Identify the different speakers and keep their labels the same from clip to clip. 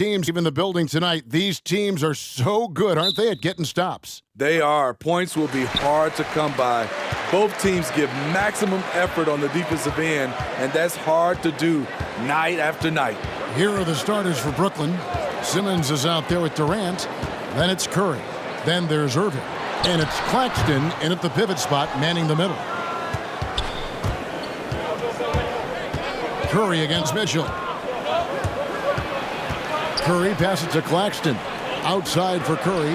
Speaker 1: Teams even the building tonight. These teams are so good, aren't they, at getting stops?
Speaker 2: They are. Points will be hard to come by. Both teams give maximum effort on the defensive end, and that's hard to do night after night.
Speaker 1: Here are the starters for Brooklyn. Simmons is out there with Durant. Then it's Curry. Then there's Irving. And it's Claxton in at the pivot spot, manning the middle. Curry against Mitchell. Curry passes to Claxton. Outside for Curry.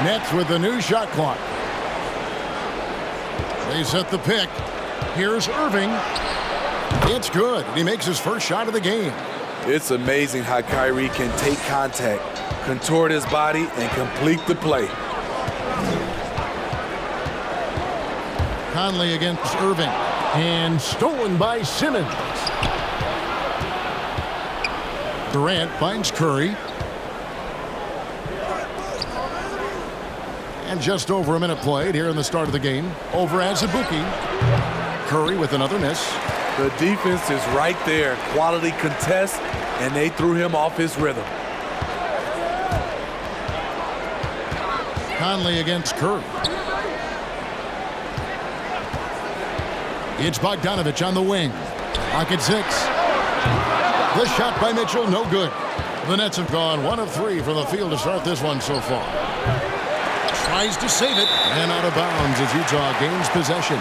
Speaker 1: Nets with the new shot clock. They set the pick. Here's Irving. It's good. He makes his first shot of the game.
Speaker 2: It's amazing how Kyrie can take contact, contort his body, and complete the play.
Speaker 1: Conley against Irving. And stolen by Simmons. Durant finds Curry. And just over a minute played here in the start of the game. Over Azubuike. Curry with another miss.
Speaker 2: The defense is right there. Quality contest, and they threw him off his rhythm.
Speaker 1: Conley against Curry. It's Bogdanovich on the wing. Lock at 6. The shot by Mitchell, no good. The Nets have gone 1 of 3 from the field to start this one so far. Tries to save it, and out of bounds as Utah gains possession.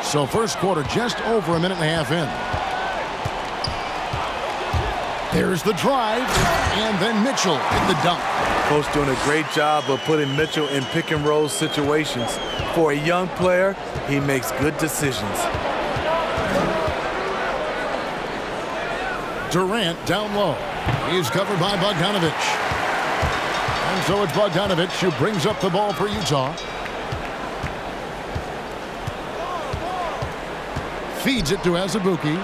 Speaker 1: So first quarter just over a minute and a half in. There's the drive, and then Mitchell in the dunk.
Speaker 2: Coach doing a great job of putting Mitchell in pick and roll situations. For a young player, he makes good decisions.
Speaker 1: Durant down low. He's covered by Bogdanovich. And so it's Bogdanovich who brings up the ball for Utah. Feeds it to Azubuike.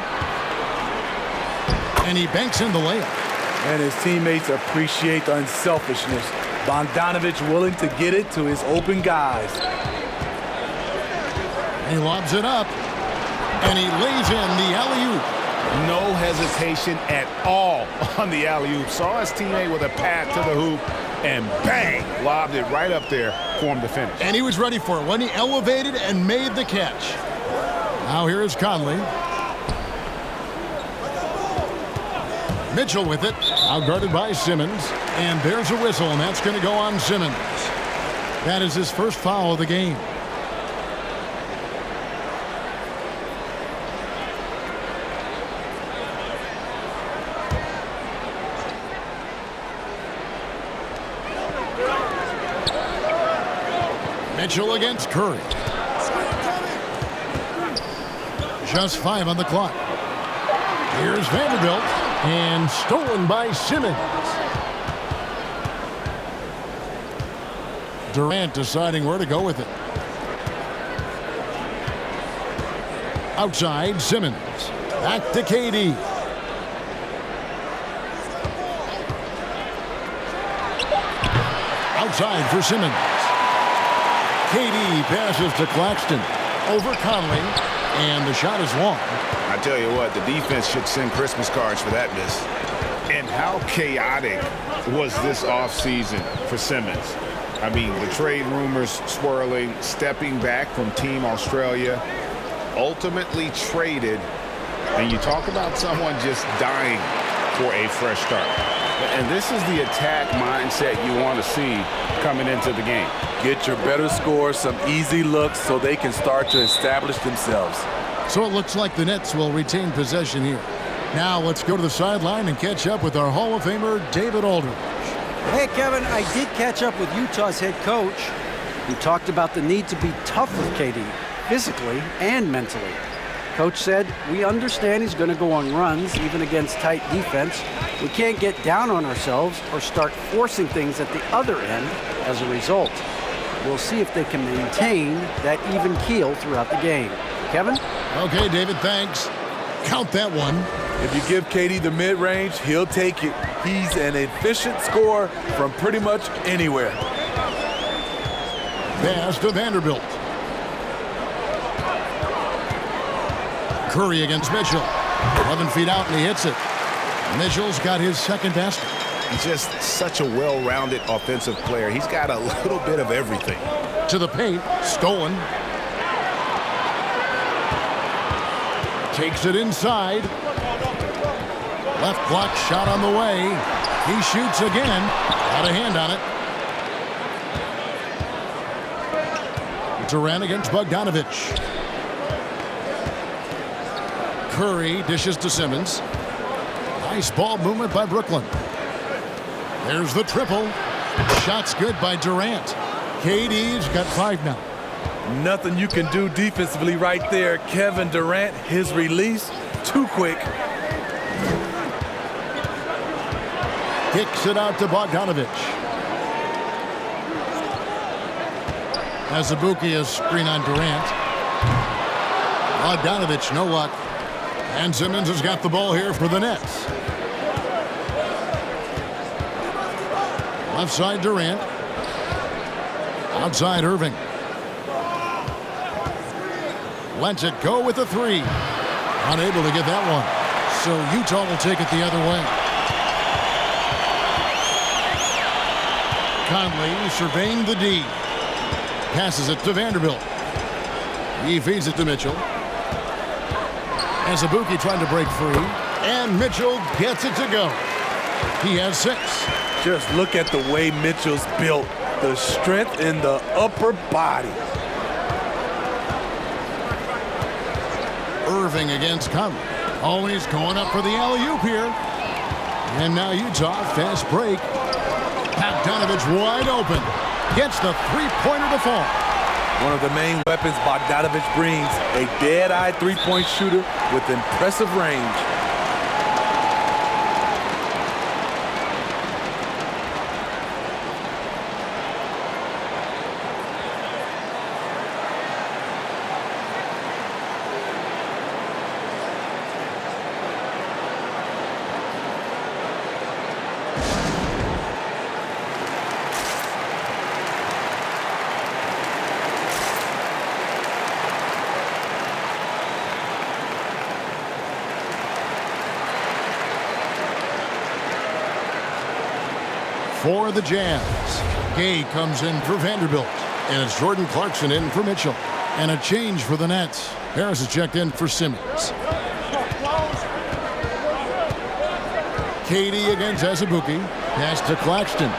Speaker 1: And he banks in the layup.
Speaker 2: And his teammates appreciate the unselfishness. Bogdanovich willing to get it to his open guys.
Speaker 1: He lobs it up. And he lays in the alley-oop.
Speaker 3: No hesitation at all on the alley-oop. Saw his teammate with a path to the hoop, and bang, lobbed it right up there for him to finish.
Speaker 1: And he was ready for it when he elevated and made the catch. Now here is Conley. Mitchell with it, outguarded by Simmons. And there's a whistle, and that's going to go on Simmons. That is his first foul of the game. Mitchell against Curry. Just 5 on the clock. Here's Vanderbilt. And stolen by Simmons. Durant deciding where to go with it. Outside, Simmons. Back to KD. Outside for Simmons. KD passes to Claxton. Over Conley. And the shot is long.
Speaker 3: I tell you what, the defense should send Christmas cards for that miss. And how chaotic was this offseason for Simmons? I mean, the trade rumors swirling, stepping back from Team Australia, ultimately traded. And you talk about someone just dying for a fresh start. And this is the attack mindset you want to see coming into the game.
Speaker 2: Get your better scores, some easy looks so they can start to establish themselves.
Speaker 1: So it looks like the Nets will retain possession here. Now let's go to the sideline and catch up with our Hall of Famer, David Aldridge.
Speaker 4: Hey, Kevin, I did catch up with Utah's head coach. He talked about the need to be tough with KD, physically and mentally. Coach said, we understand he's going to go on runs, even against tight defense. We can't get down on ourselves or start forcing things at the other end as a result. We'll see if they can maintain that even keel throughout the game. Kevin?
Speaker 1: Okay, David, thanks. Count that one.
Speaker 2: If you give KD the mid-range, he'll take it. He's an efficient scorer from pretty much anywhere.
Speaker 1: Pass to Vanderbilt. Curry against Mitchell. 11 feet out, and he hits it. Mitchell's got his second basket.
Speaker 3: He's just such a well-rounded offensive player. He's got a little bit of everything.
Speaker 1: To the paint, stolen. Takes it inside. Left block shot on the way. He shoots again. Got a hand on it. Durant against Bogdanovich. Curry dishes to Simmons. Nice ball movement by Brooklyn. There's the triple. Shot's good by Durant. KD's got 5 now.
Speaker 2: Nothing you can do defensively right there. Kevin Durant, his release, too quick.
Speaker 1: Kicks it out to Bogdanovich. Azubuike is screen on Durant. Bogdanovich, no luck. And Simmons has got the ball here for the Nets. Left side Durant. Outside Irving. Lets it go with the 3. Unable to get that one. So Utah will take it the other way. Conley surveying the D. Passes it to Vanderbilt. He feeds it to Mitchell. Azubuike trying to break free. And Mitchell gets it to go. He has 6.
Speaker 2: Just look at the way Mitchell's built. The strength in the upper body.
Speaker 1: Irving against Conley. Always going up for the alley-oop here. And now Utah, fast break. Bogdanovich wide open. Gets the three-pointer to fall.
Speaker 2: One of the main weapons Bogdanovich brings, a dead-eye three-point shooter with impressive range.
Speaker 1: For the Jazz, Gay comes in for Vanderbilt. And it's Jordan Clarkson in for Mitchell. And a change for the Nets. Harris is checked in for Simmons. KD against Azubuike. Pass to Claxton.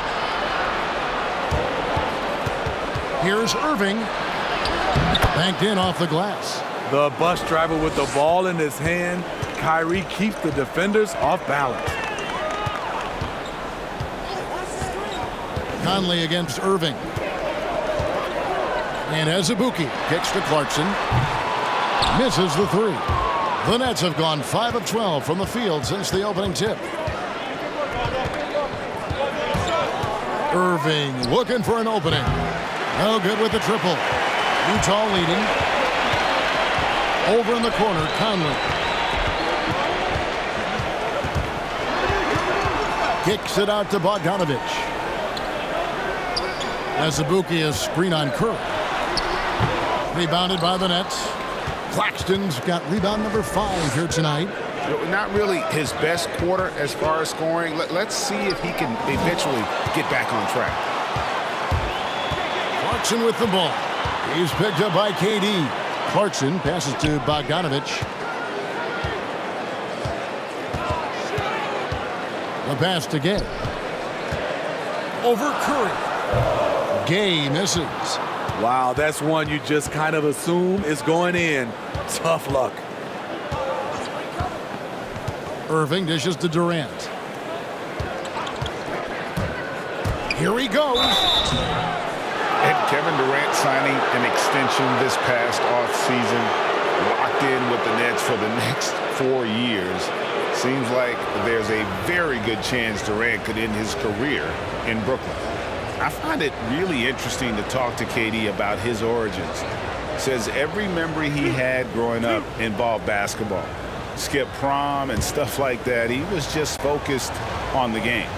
Speaker 1: Here's Irving. Banked in off the glass.
Speaker 2: The bus driver with the ball in his hand. Kyrie keeps the defenders off balance.
Speaker 1: Conley against Irving. And Azubuike kicks to Clarkson. Misses the 3. The Nets have gone 5 of 12 from the field since the opening tip. Irving looking for an opening. No good with the triple. Utah leading. Over in the corner, Conley. Kicks it out to Bogdanovich. Azubuike is screen on Curry. Rebounded by the Nets. Claxton's got rebound number 5 here tonight.
Speaker 3: Not really his best quarter as far as scoring. Let's see if he can eventually get back on track.
Speaker 1: Clarkson with the ball. He's picked up by KD. Clarkson passes to Bogdanovich. The pass to Gay. Over Curry. Gay misses.
Speaker 2: Wow, that's one you just kind of assume is going in. Tough luck.
Speaker 1: Irving dishes to Durant. Here he goes.
Speaker 3: And Kevin Durant signing an extension this past offseason, locked in with the Nets for the next 4 years. Seems like there's a very good chance Durant could end his career in Brooklyn. I find it really interesting to talk to KD about his origins. Says every memory he had growing up involved basketball. Skip prom and stuff like that. He was just focused on the game.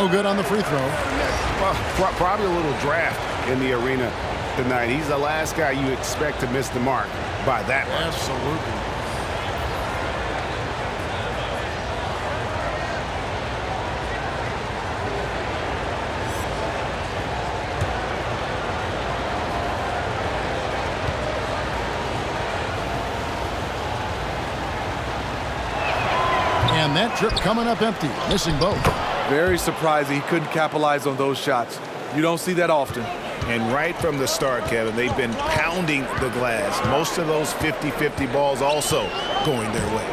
Speaker 1: No good on the free throw.
Speaker 3: Well, probably a little draft in the arena tonight. He's the last guy you expect to miss the mark by that much.
Speaker 1: Absolutely. And that trip coming up empty, missing both.
Speaker 2: Very surprising he couldn't capitalize on those shots. You don't see that often.
Speaker 3: And right from the start, Kevin, they've been pounding the glass. Most of those 50-50 balls also going their way.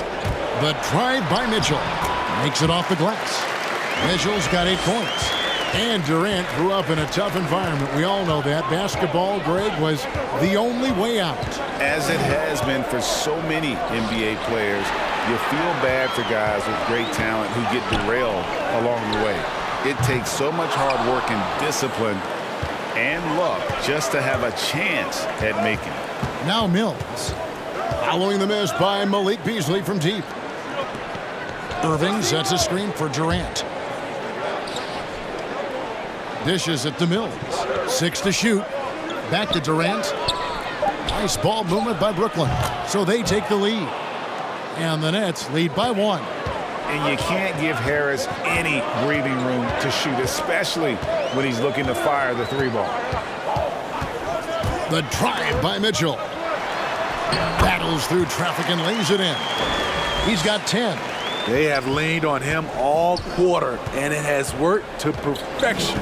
Speaker 1: The drive by Mitchell makes it off the glass. Mitchell's got 8 points. And Durant grew up in a tough environment. We all know that. Basketball, Greg, was the only way out.
Speaker 3: As it has been for so many NBA players, you feel bad for guys with great talent who get derailed along the way. It takes so much hard work and discipline and luck just to have a chance at making it.
Speaker 1: Now Mills. Following the miss by Malik Beasley from deep. Irving sets a screen for Durant. Dishes it to Mills. 6 to shoot. Back to Durant. Nice ball movement by Brooklyn. So they take the lead. And the Nets lead by 1.
Speaker 3: And you can't give Harris any breathing room to shoot, especially when he's looking to fire the 3-ball.
Speaker 1: The drive by Mitchell. Battles through traffic and lays it in. He's got 10.
Speaker 2: They have leaned on him all quarter, and it has worked to perfection.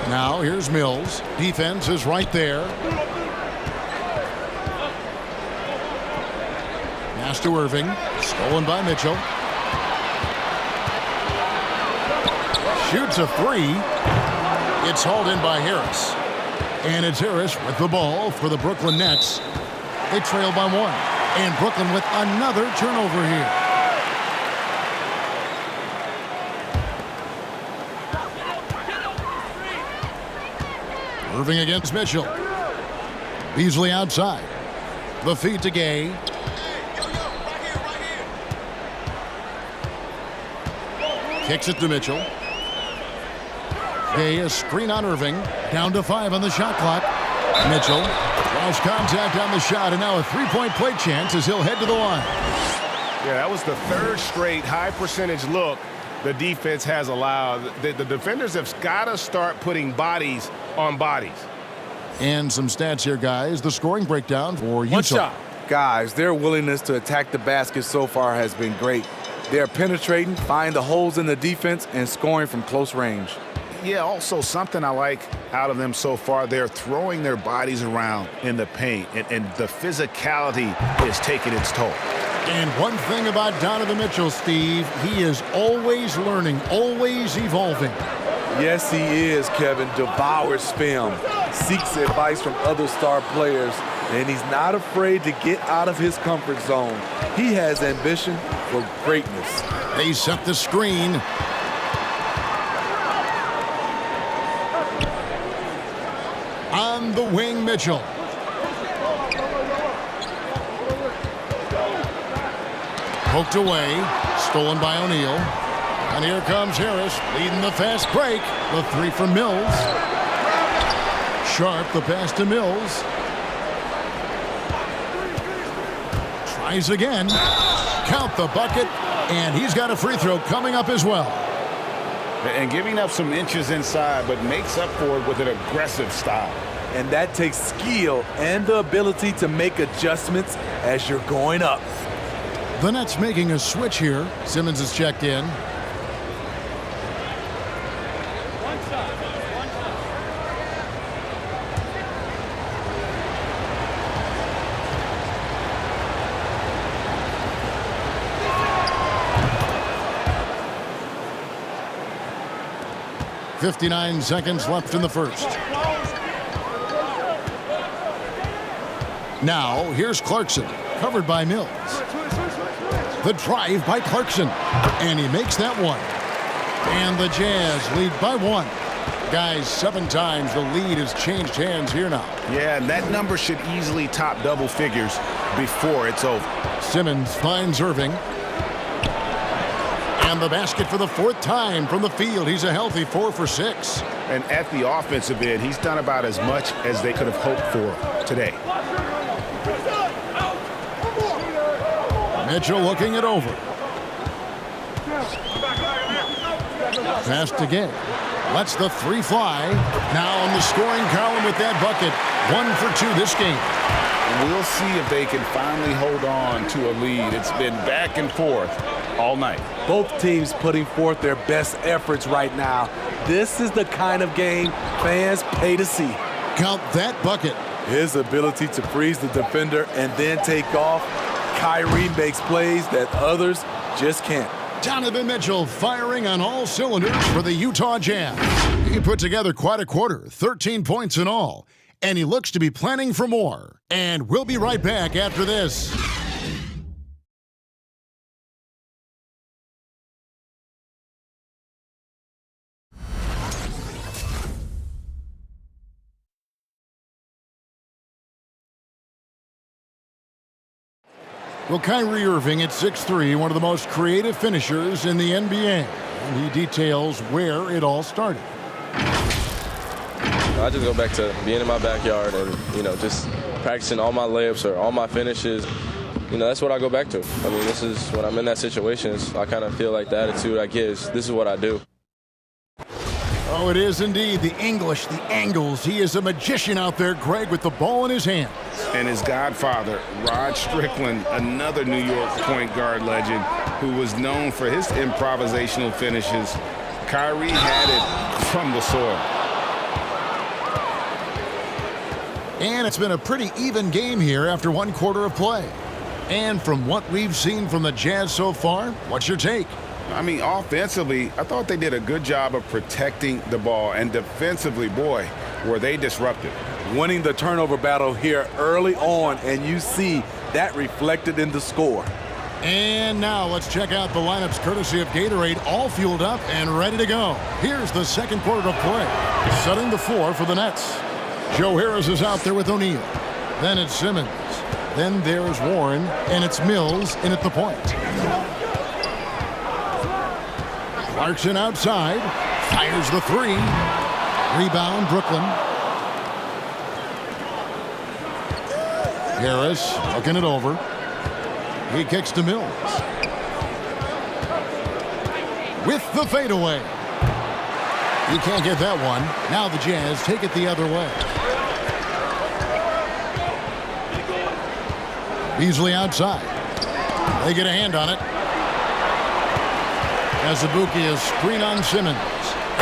Speaker 1: Now here's Mills. Defense is right there. Pass to Irving. Stolen by Mitchell. Shoots a 3. It's hauled in by Harris. And it's Harris with the ball for the Brooklyn Nets. They trail by 1. And Brooklyn with another turnover here. Irving against Mitchell. Beasley outside. The feed to Gay. Kicks it to Mitchell. Gay, a screen on Irving. Down to 5 on the shot clock. Mitchell draws contact on the shot, and now a 3-point play chance as he'll head to the line.
Speaker 3: Yeah, that was the 3rd straight high percentage look the defense has allowed. The defenders have got to start putting bodies on bodies.
Speaker 1: And some stats here, guys. The scoring breakdown for Utah.
Speaker 2: One shot. Guys, their willingness to attack the basket so far has been great. They're penetrating, finding the holes in the defense, and scoring from close range.
Speaker 3: Yeah, also something I like out of them so far, they're throwing their bodies around in the paint, and the physicality is taking its toll.
Speaker 1: And one thing about Donovan Mitchell, Steve, he is always learning, always evolving.
Speaker 2: Yes, he is, Kevin. Devours film, seeks advice from other star players, and he's not afraid to get out of his comfort zone. He has ambition for greatness.
Speaker 1: They set the screen. On the wing, Mitchell. Poked away. Stolen by O'Neal. And here comes Harris leading the fast break. The 3 from Mills. Sharp, the pass to Mills. Tries again. Count the bucket. And he's got a free throw coming up as well.
Speaker 3: And giving up some inches inside, but makes up for it with an aggressive style.
Speaker 2: And that takes skill and the ability to make adjustments as you're going up.
Speaker 1: The Nets making a switch here. Simmons is checked in. .59 seconds left in the first. Now, here's Clarkson, covered by Mills. The drive by Clarkson, and he makes that one. And the Jazz lead by 1. Guys, 7 times the lead has changed hands here now.
Speaker 3: Yeah, and that number should easily top double figures before it's over.
Speaker 1: Simmons finds Irving. And the basket for the fourth time from the field. He's a healthy 4 for 6.
Speaker 3: And at the offensive end, he's done about as much as they could have hoped for today.
Speaker 1: Mitchell looking it over. Pass to Gay. Lets the 3 fly. Now on the scoring column with that bucket. 1 for 2 this game.
Speaker 3: We'll see if they can finally hold on to a lead. It's been back and forth all night.
Speaker 2: Both teams putting forth their best efforts right now. This is the kind of game fans pay to see.
Speaker 1: Count that bucket.
Speaker 2: His ability to freeze the defender and then take off. Kyrie makes plays that others just can't.
Speaker 1: Donovan Mitchell firing on all cylinders for the Utah Jazz. He put together quite a quarter, 13 points in all, and he looks to be planning for more. And we'll be right back after this. Well, Kyrie Irving at 6'3", one of the most creative finishers in the NBA. And he details where it all started.
Speaker 5: I just go back to being in my backyard and, just practicing all my layups or all my finishes. That's what I go back to. I mean, this is when I'm in that situation, I kind of feel like the attitude I get is this is what I do.
Speaker 1: Oh, it is indeed. The English, the angles. He is a magician out there, Greg, with the ball in his hand.
Speaker 3: And his godfather, Rod Strickland, another New York point guard legend who was known for his improvisational finishes. Kyrie had it from the soil.
Speaker 1: And it's been a pretty even game here after 1 quarter of play. And from what we've seen from the Jazz so far, what's your take?
Speaker 3: I mean, offensively, I thought they did a good job of protecting the ball. And defensively, boy, were they disruptive.
Speaker 2: Winning the turnover battle here early on, and you see that reflected in the score.
Speaker 1: And now let's check out the lineups courtesy of Gatorade, all fueled up and ready to go. Here's the second quarter of play. Setting the floor for the Nets. Joe Harris is out there with O'Neal. Then it's Simmons. Then there's Warren, and it's Mills in at the point. Clarkson outside, fires the 3. Rebound, Brooklyn. Harris looking it over. He kicks to Mills. With the fadeaway. He can't get that one. Now the Jazz take it the other way. Beasley outside. They get a hand on it. Azubuike is screen on Simmons.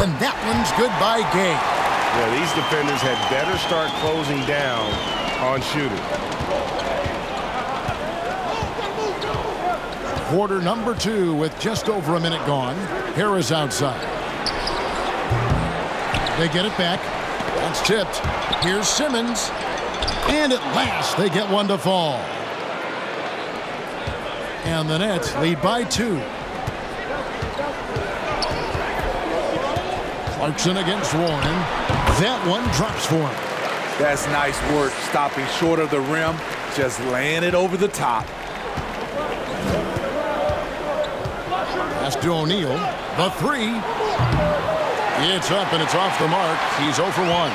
Speaker 1: And that one's good by Gay.
Speaker 3: Yeah, these defenders had better start closing down on shooting.
Speaker 1: Quarter number 2 with just over a minute gone. Harris outside. They get it back. That's tipped. Here's Simmons. And at last they get one to fall. And the Nets lead by 2. Clarkson against Warren. That one drops for him.
Speaker 2: That's nice work, stopping short of the rim, just laying it over the top.
Speaker 1: Pass to O'Neal. The 3. It's up and it's off the mark. He's 0 for 1.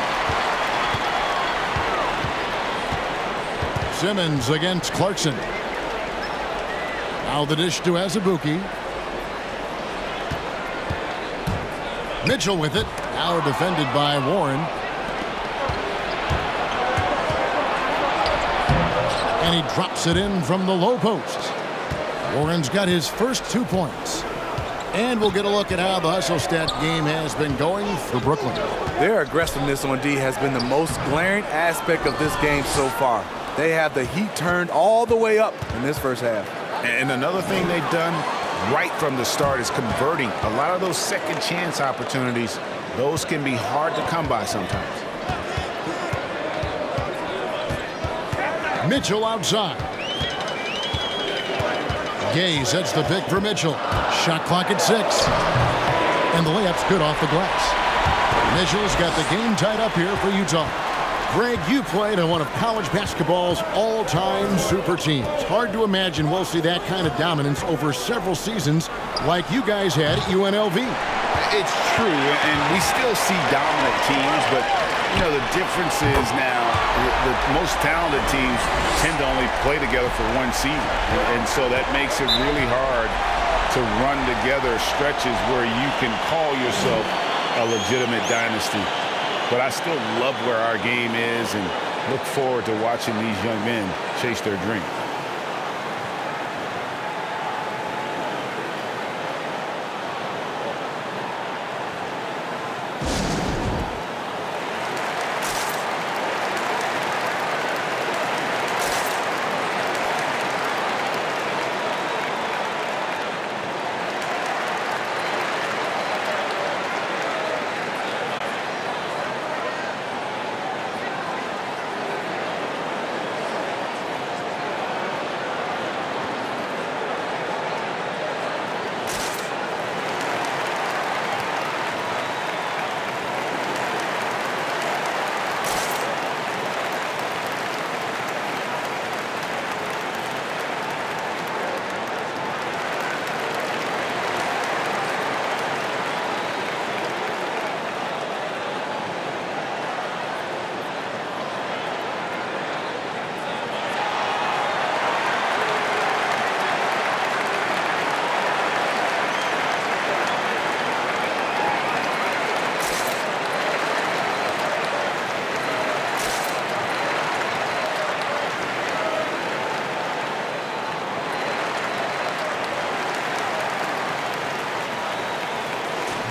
Speaker 1: Simmons against Clarkson. Now the dish to Azubuike. Mitchell with it. Now defended by Warren. And he drops it in from the low post. Warren's got his first 2 points. And we'll get a look at how the hustle stat game has been going for Brooklyn.
Speaker 2: Their aggressiveness on D has been the most glaring aspect of this game so far. They have the heat turned all the way up in this first half.
Speaker 3: And another thing they've done right from the start is converting a lot of those second chance opportunities. Those can be hard to come by sometimes.
Speaker 1: Mitchell outside. Gay sets the pick for Mitchell. Shot clock at 6. And the layup's good off the glass. Mitchell's got the game tied up here for Utah. Greg, you played on one of college basketball's all-time super teams. Hard to imagine we'll see that kind of dominance over several seasons like you guys had at UNLV.
Speaker 3: It's true, and we still see dominant teams, but, you know, the difference is now the most talented teams tend to only play together for one season, and so that makes it really hard to run together stretches where you can call yourself a legitimate dynasty. But I still love where our game is and look forward to watching these young men chase their dream.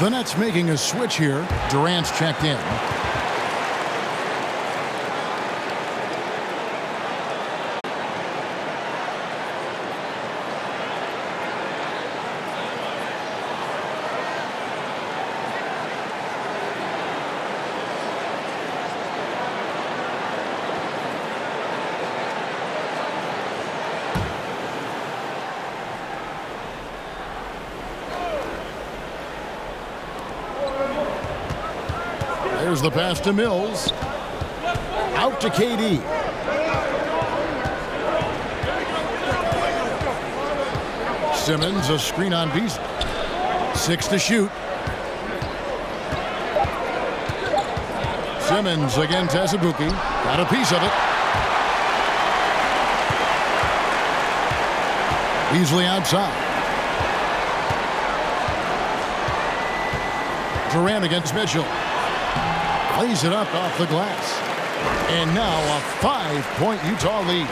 Speaker 1: The Nets making a switch here. Durant's checked in. There's the pass to Mills. Out to KD. Simmons, a screen on Beasley. 6 to shoot. Simmons against Azubuike. Got a piece of it. Beasley outside. Durant against Mitchell. Lays it up off the glass. And now a 5-point Utah lead.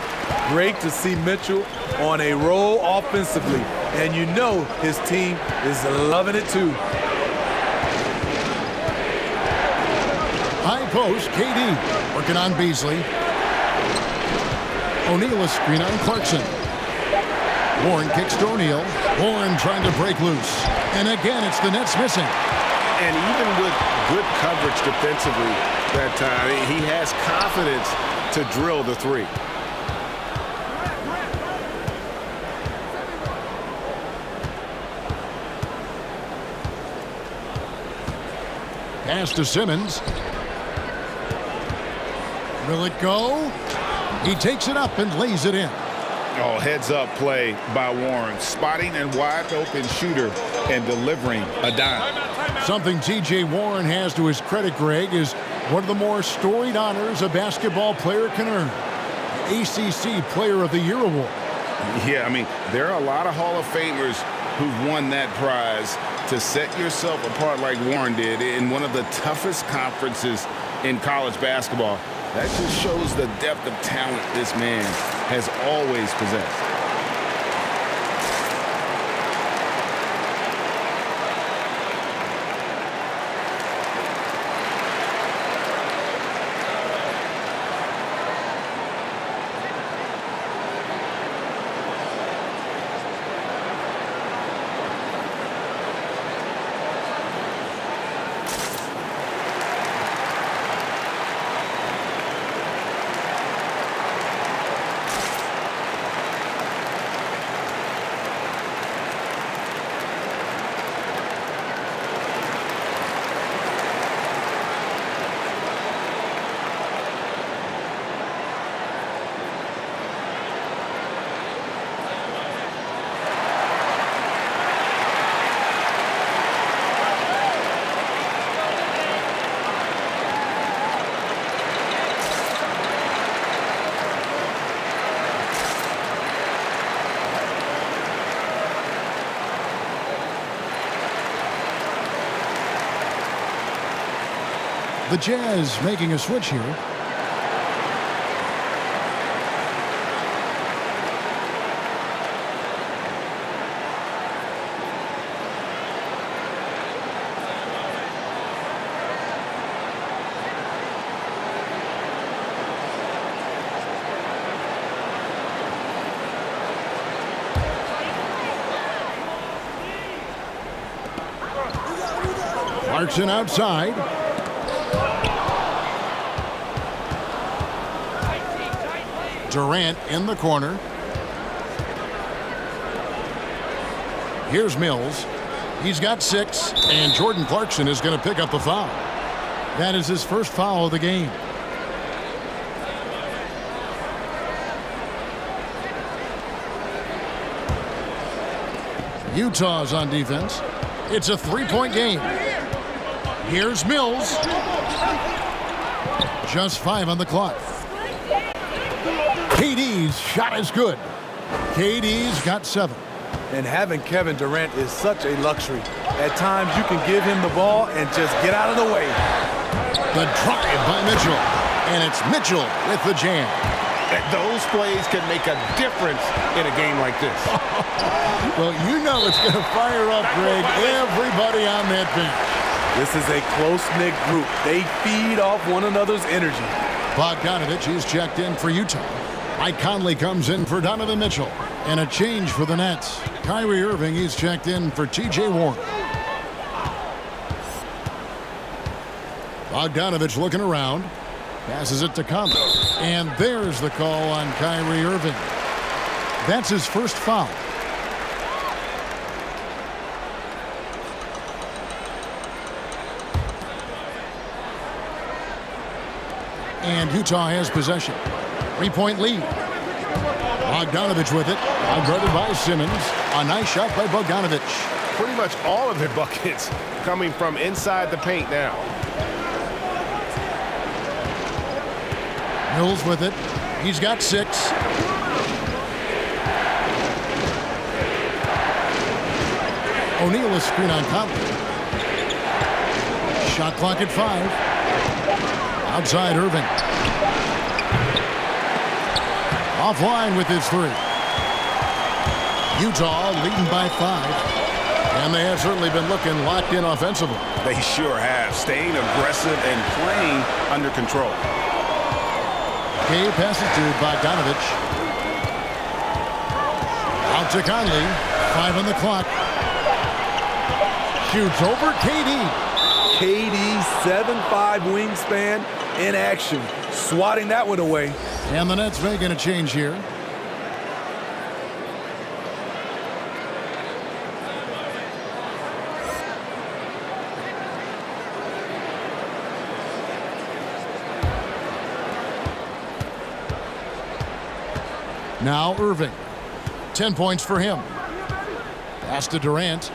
Speaker 2: Great to see Mitchell on a roll offensively. And you know his team is loving it too.
Speaker 1: High post, KD working on Beasley. O'Neal a screen on Clarkson. Warren kicks to O'Neal. Warren trying to break loose. And again, it's the Nets missing.
Speaker 3: And even with good coverage defensively that time, he has confidence to drill the three.
Speaker 1: Pass to Simmons. Will it go? He takes it up and lays it in.
Speaker 3: Oh, heads-up play by Warren. Spotting a wide-open shooter and delivering a dime.
Speaker 1: Something T.J. Warren has to his credit, Greg, is one of the more storied honors a basketball player can earn. The ACC Player of the Year award.
Speaker 3: Yeah, I mean, there are a lot of Hall of Famers who've won that prize. To set yourself apart like Warren did in one of the toughest conferences in college basketball, that just shows the depth of talent this man has always possessed.
Speaker 1: The Jazz making a switch here. Clarkson outside. Durant in the corner. Here's Mills. He's got 6, and Jordan Clarkson is going to pick up the foul. That is his first foul of the game. Utah's on defense. It's a 3-point game. Here's Mills. Just 5 on the clock. KD's shot is good. KD's got 7.
Speaker 2: And having Kevin Durant is such a luxury. At times, you can give him the ball and just get out of the way.
Speaker 1: The drive by Mitchell. And it's Mitchell with the jam.
Speaker 3: Those plays can make a difference in a game like this.
Speaker 1: Well, you know it's going to fire up, Greg, everybody on that bench.
Speaker 2: This is a close-knit group. They feed off one another's energy.
Speaker 1: Bogdanovich is checked in for Utah. Mike Conley comes in for Donovan Mitchell. And a change for the Nets. Kyrie Irving, he's checked in for T.J. Warren. Bogdanovich looking around. Passes it to Conley. And there's the call on Kyrie Irving. That's his first foul. And Utah has possession. 3-point lead. Bogdanovich with it. Guarded by Simmons. A nice shot by Bogdanovich.
Speaker 3: Pretty much all of their buckets coming from inside the paint now.
Speaker 1: Mills with it. He's got 6. O'Neal is screen on Conley. Shot clock at 5. Outside Irving. Offline with his 3. Utah leading by 5. And they have certainly been looking locked in offensively.
Speaker 3: They sure have. Staying aggressive and playing under control.
Speaker 1: Kay passes to Bogdanovich. Out to Conley. 5 on the clock. Shoots over KD.
Speaker 2: KD 7'5" wingspan in action. Swatting that one away.
Speaker 1: And the Nets making a change here. Now Irving. 10 points for him. Pass to Durant.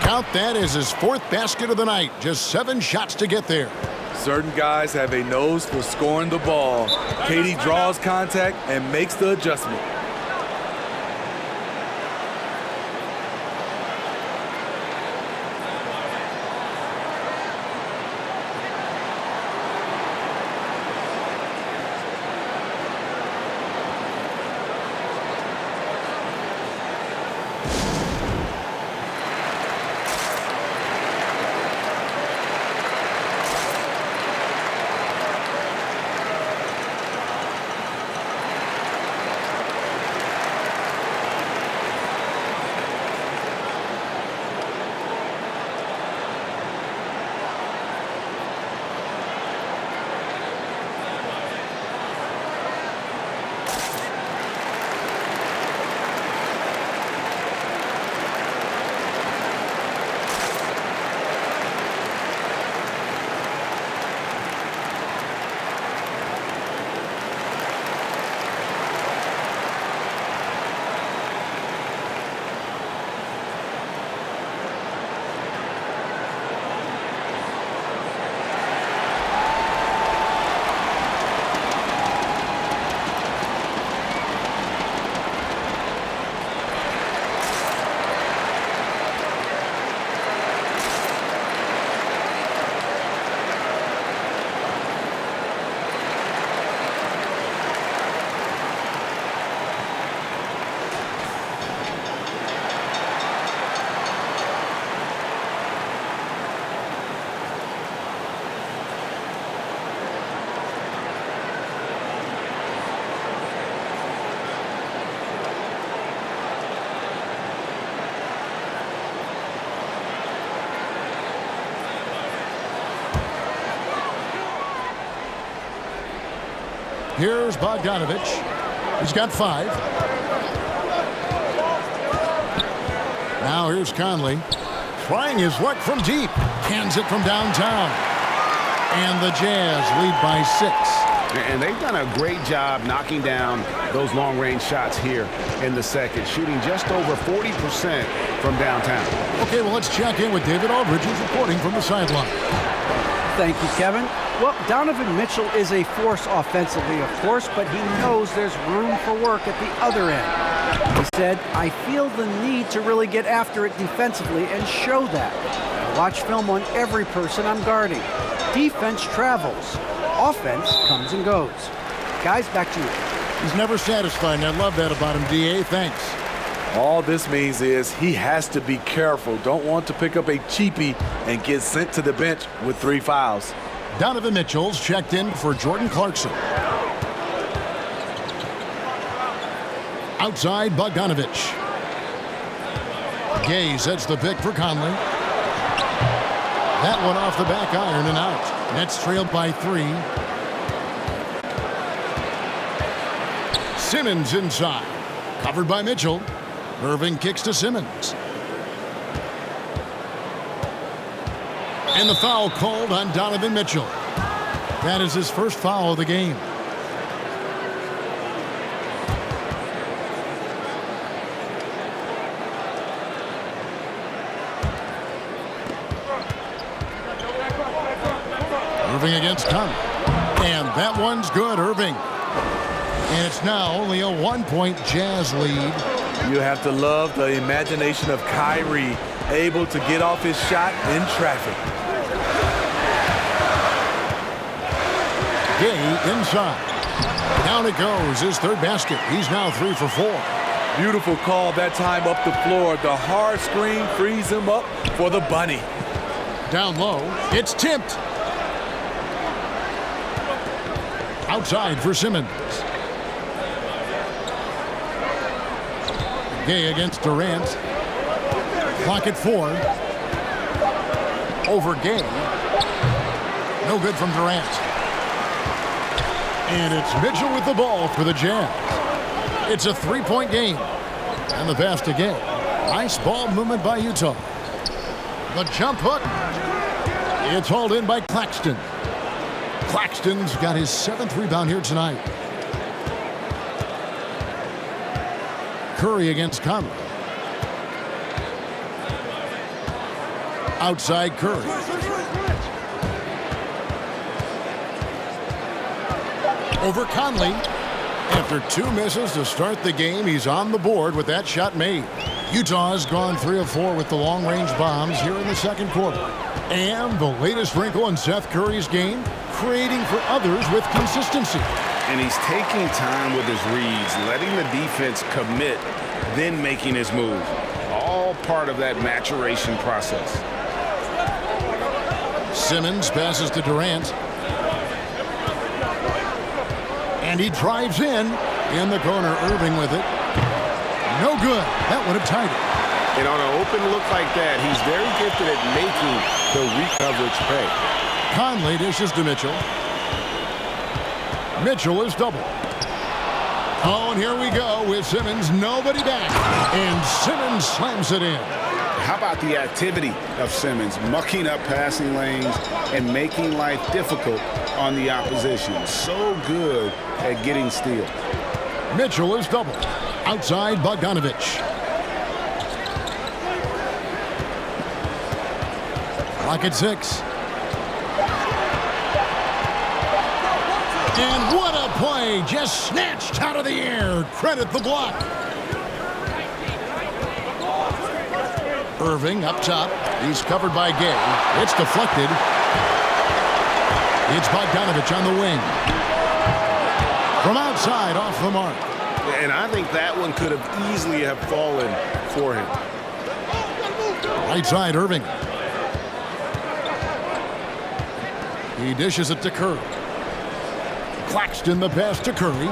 Speaker 1: Count that as his 4th basket of the night. Just 7 shots to get there.
Speaker 2: Certain guys have a nose for scoring the ball. KD draws contact and makes the adjustment.
Speaker 1: Here's Bogdanovich. He's got 5. Now here's Conley. Trying his luck from deep. Cans it from downtown. And the Jazz lead by 6.
Speaker 3: And they've done a great job knocking down those long-range shots here in the second, shooting just over 40% from downtown.
Speaker 1: Okay, well, let's check in with David Aldridge, who's reporting from the sideline.
Speaker 4: Thank you, Kevin. Well, Donovan Mitchell is a force offensively, of course, but he knows there's room for work at the other end. He said, I feel the need to really get after it defensively and show that. I watch film on every person I'm guarding. Defense travels. Offense comes and goes. Guys, back to you.
Speaker 1: He's never satisfied, and I love that about him, D.A. Thanks.
Speaker 2: All this means is he has to be careful. Don't want to pick up a cheapie and get sent to the bench with 3 fouls.
Speaker 1: Donovan Mitchell's checked in for Jordan Clarkson. Outside, Bogdanovich. Gay sets the pick for Conley. That one off the back iron and out. Nets trailed by 3. Simmons inside. Covered by Mitchell. Irving kicks to Simmons. And the foul called on Donovan Mitchell. That is his first foul of the game. Irving against Conley. And that one's good, Irving. And it's now only a 1-point Jazz lead.
Speaker 2: You have to love the imagination of Kyrie, able to get off his shot in traffic.
Speaker 1: Gay inside. Down it goes, his third basket. He's now 3 for 4.
Speaker 2: Beautiful call that time up the floor. The hard screen frees him up for the bunny.
Speaker 1: Down low, it's tipped. Outside for Simmons. Gay against Durant. Clock at 4. Over Gay. No good from Durant. And it's Mitchell with the ball for the Jazz. It's a 3-point game. And the pass to Gay. Nice ball movement by Utah. The jump hook. It's hauled in by Claxton. Claxton's got his 7th rebound here tonight. Curry against Conley. Outside Curry. Over Conley. After 2 misses to start the game, he's on the board with that shot made. Utah has gone 3 of 4 with the long-range bombs here in the second quarter. And the latest wrinkle in Seth Curry's game, creating for others with consistency.
Speaker 3: And he's taking time with his reads, letting the defense commit, then making his move. All part of that maturation process.
Speaker 1: Simmons passes to Durant. And he drives in the corner, Irving with it. No good. That would have tied it.
Speaker 3: And on an open look like that, he's very gifted at making the recoverage pay.
Speaker 1: Conley dishes to Mitchell. Mitchell is double. Oh, and here we go with Simmons. Nobody back. And Simmons slams it in.
Speaker 3: How about the activity of Simmons, mucking up passing lanes and making life difficult on the opposition. So good at getting steals.
Speaker 1: Mitchell is double. Outside Bogdanovich. Clock at 6. And what a play! Just snatched out of the air. Credit the block. Irving up top. He's covered by Gay. It's deflected. It's Bogdanovich on the wing. From outside, off the mark.
Speaker 3: And I think that one could have easily have fallen for him.
Speaker 1: Right side, Irving. He dishes it to Curry. Claxton the pass to Curry.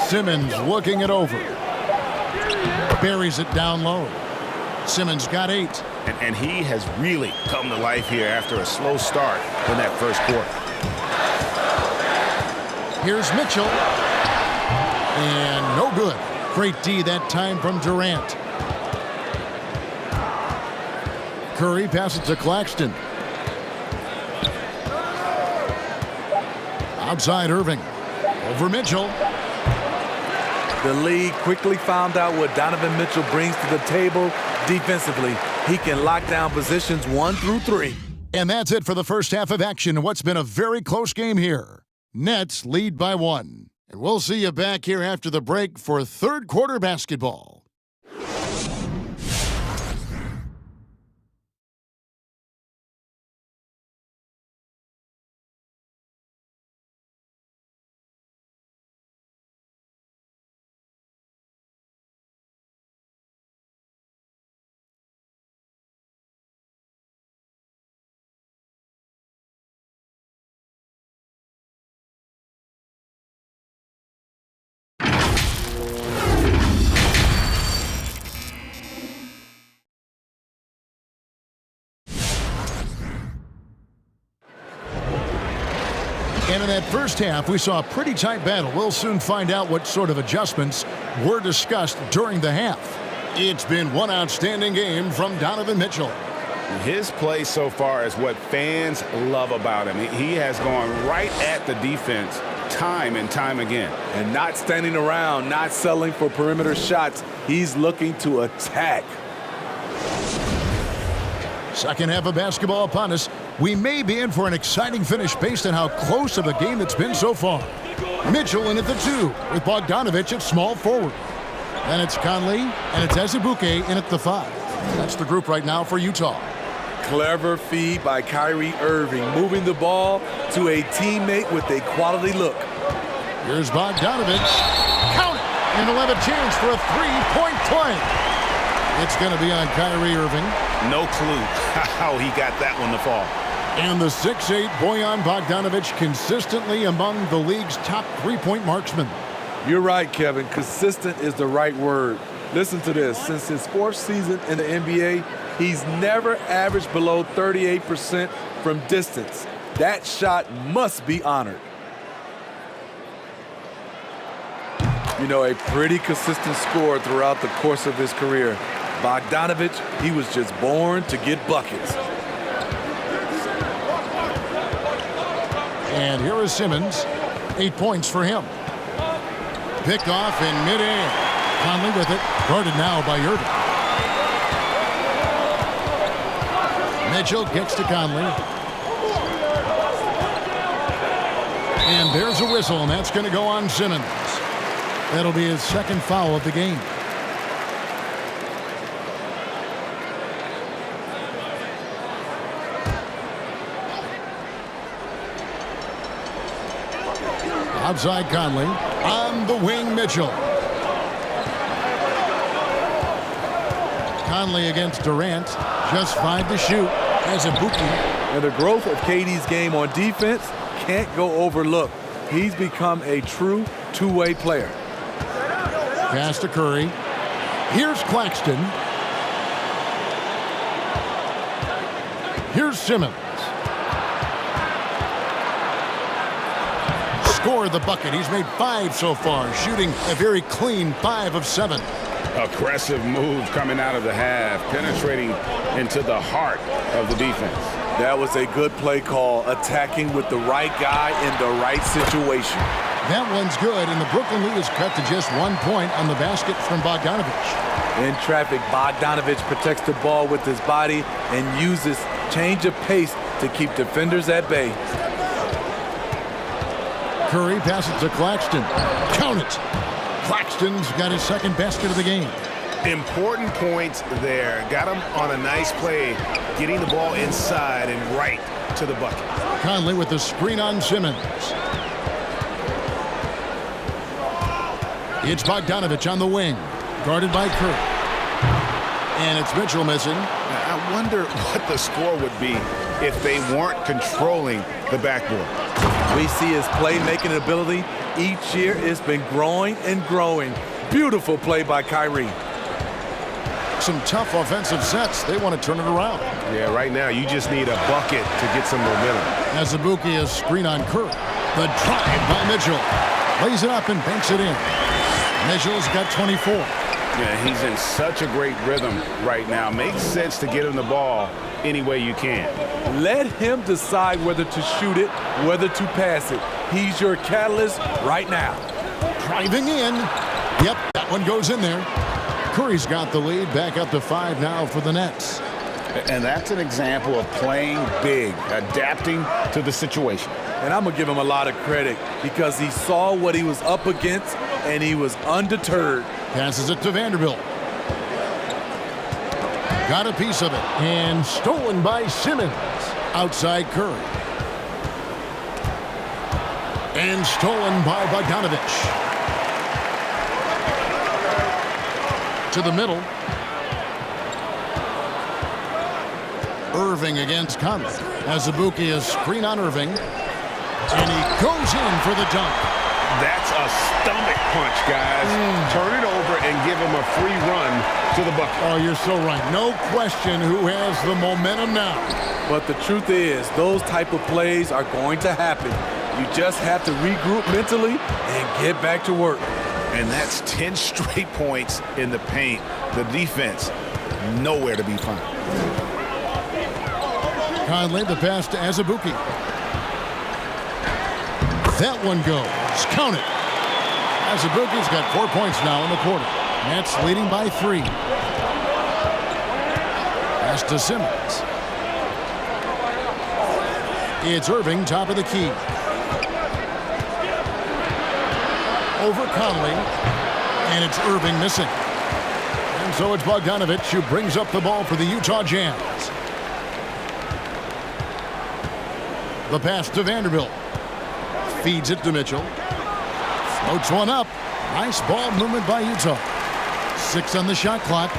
Speaker 1: Simmons looking it over. Buries it down low. Simmons got 8.
Speaker 3: And he has really come to life here after a slow start in that first quarter.
Speaker 1: Here's Mitchell. And no good. Great D that time from Durant. Curry passes to Claxton. Outside Irving. Over Mitchell.
Speaker 2: The league quickly found out what Donovan Mitchell brings to the table defensively. He can lock down positions 1 through 3.
Speaker 1: And that's it for the first half of action in what's been a very close game here. Nets lead by 1. And we'll see you back here after the break for third quarter basketball. And in that first half, we saw a pretty tight battle. We'll soon find out what sort of adjustments were discussed during the half. It's been one outstanding game from Donovan Mitchell.
Speaker 3: His play so far is what fans love about him. He has gone right at the defense time and time again.
Speaker 2: And not standing around, not settling for perimeter shots. He's looking to attack.
Speaker 1: Second half of basketball upon us. We may be in for an exciting finish based on how close of a game it's been so far. Mitchell in at the 2 with Bogdanovich at small forward. Then it's Conley and it's Azubuike in at the 5. That's the group right now for Utah.
Speaker 2: Clever feed by Kyrie Irving, moving the ball to a teammate with a quality look.
Speaker 1: Here's Bogdanovich. Count it! And he'll have a chance for a three-point play. It's going to be on Kyrie Irving.
Speaker 3: No clue how he got that one to fall.
Speaker 1: And the 6'8" Bojan Bogdanovich consistently among the league's top three-point marksmen.
Speaker 2: You're right, Kevin. Consistent is the right word. Listen to this. Since his 4th season in the NBA, he's never averaged below 38% from distance. That shot must be honored. You know, a pretty consistent scorer throughout the course of his career. Bogdanovich, he was just born to get buckets.
Speaker 1: And here is Simmons. 8 points for him. Picked off in midair. Conley with it. Guarded now by Irving. Mitchell gets to Conley. And there's a whistle, and that's going to go on Simmons. That'll be his second foul of the game. Outside Conley. On the wing, Mitchell. Conley against Durant. Just 5 to shoot. Azubuike.
Speaker 2: And the growth of KD's game on defense can't go overlooked. He's become a true two-way player.
Speaker 1: Pass to Curry. Here's Claxton. Here's Simmons. Scored the bucket. He's made 5 so far, shooting a very clean 5 of 7.
Speaker 3: Aggressive move coming out of the half, penetrating into the heart of the defense.
Speaker 2: That was a good play call, attacking with the right guy in the right situation.
Speaker 1: That one's good, and the Brooklyn lead is cut to just 1 point on the basket from Bogdanovich.
Speaker 2: In traffic, Bogdanovich protects the ball with his body and uses change of pace to keep defenders at bay.
Speaker 1: Curry passes to Claxton. Count it! Claxton's got his second basket of the game.
Speaker 3: Important points there. Got him on a nice play, getting the ball inside and right to the bucket.
Speaker 1: Conley with the screen on Simmons. It's Bogdanovich on the wing, guarded by Curry. And it's Mitchell missing.
Speaker 3: I wonder what the score would be if they weren't controlling the backboard.
Speaker 2: We see his playmaking ability. Each year it's been growing and growing. Beautiful play by Kyrie.
Speaker 1: Some tough offensive sets. They want to turn it around.
Speaker 3: Yeah, right now you just need a bucket to get some momentum.
Speaker 1: Azubuike is screen on Curry. The drive by Mitchell. Lays it up and banks it in. Mitchell's got 24.
Speaker 3: Yeah, he's in such a great rhythm right now. Makes sense to get him the ball any way you can.
Speaker 2: Let him decide whether to shoot it, whether to pass it. He's your catalyst right now.
Speaker 1: Driving in. Yep, that one goes in there. Curry's got the lead, back up to 5 now for the Nets.
Speaker 3: And that's an example of playing big, adapting to the situation.
Speaker 2: And I'm going to give him a lot of credit because he saw what he was up against and he was undeterred.
Speaker 1: Passes it to Vanderbilt. Got a piece of it. And stolen by Simmons. Outside Curry. And stolen by Bogdanovich. To the middle. Irving against Conley. Azubuike, a screen on Irving. And he goes in for the dunk.
Speaker 3: That's a stomach punch, guys. Turn it over and give him a free run to the bucket.
Speaker 1: Oh, you're so right. No question who has the momentum now.
Speaker 2: But the truth is, those type of plays are going to happen. You just have to regroup mentally and get back to work.
Speaker 3: And that's 10 straight points in the paint. The defense, nowhere to be found.
Speaker 1: Conley, the pass to Azubuike. That one goes. Count it. Azubuike's got 4 points now in the quarter. Nets leading by 3. Pass to Simmons. It's Irving, top of the key. Over Conley. And it's Irving missing. And so it's Bogdanovich who brings up the ball for the Utah Jazz. The pass to Vanderbilt. Feeds it to Mitchell. Floats one up. Nice ball movement by Utah. 6 on the shot clock.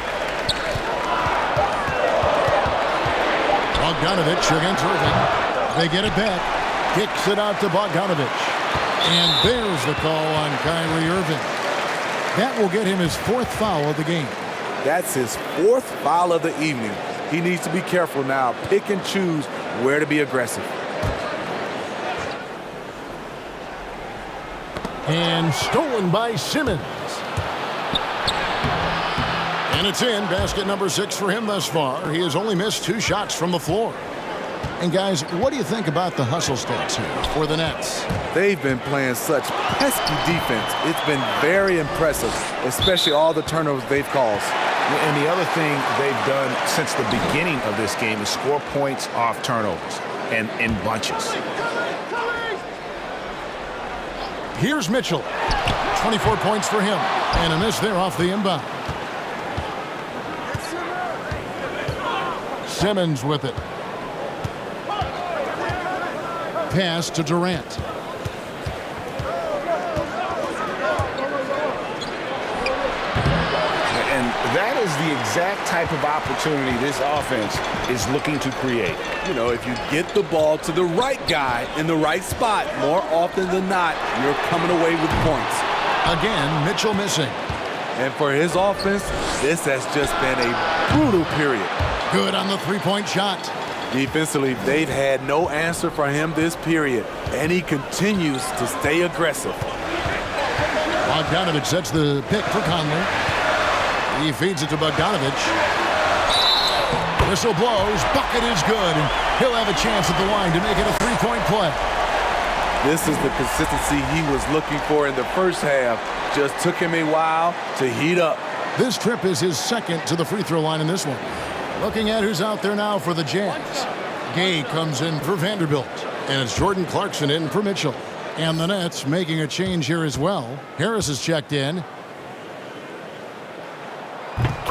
Speaker 1: Bogdanovich against Irving. They get it back. Kicks it out to Bogdanovich. And there's the call on Kyrie Irving. That will get him his 4th foul of the game.
Speaker 2: That's his 4th foul of the evening. He needs to be careful now. Pick and choose where to be aggressive.
Speaker 1: And stolen by Simmons. And it's in. Basket number 6 for him thus far. He has only missed 2 shots from the floor. And guys, what do you think about the hustle stats here for the Nets?
Speaker 2: They've been playing such pesky defense. It's been very impressive, especially all the turnovers they've caused.
Speaker 3: And the other thing they've done since the beginning of this game is score points off turnovers and in bunches.
Speaker 1: Here's Mitchell. 24 points for him. And a miss there off the inbound. Simmons with it. Pass to Durant.
Speaker 3: And that is the exact type of opportunity this offense is looking to create.
Speaker 2: You know, if you get the ball to the right guy in the right spot, more often than not, you're coming away with points.
Speaker 1: Again, Mitchell missing.
Speaker 2: And for his offense, this has just been a brutal period.
Speaker 1: Good on the three-point shot.
Speaker 2: Defensively, they've had no answer for him this period, and he continues to stay aggressive.
Speaker 1: Bogdanovich sets the pick for Conley. He feeds it to Bogdanovich. Whistle blows. Bucket is good, and he'll have a chance at the line to make it a three-point play.
Speaker 2: This is the consistency he was looking for in the first half. Just took him a while to heat up.
Speaker 1: This trip is his second to the free throw line in this one. Looking at who's out there now for the Jazz. Gay comes in for Vanderbilt. And it's Jordan Clarkson in for Mitchell. And the Nets making a change here as well. Harris is checked in.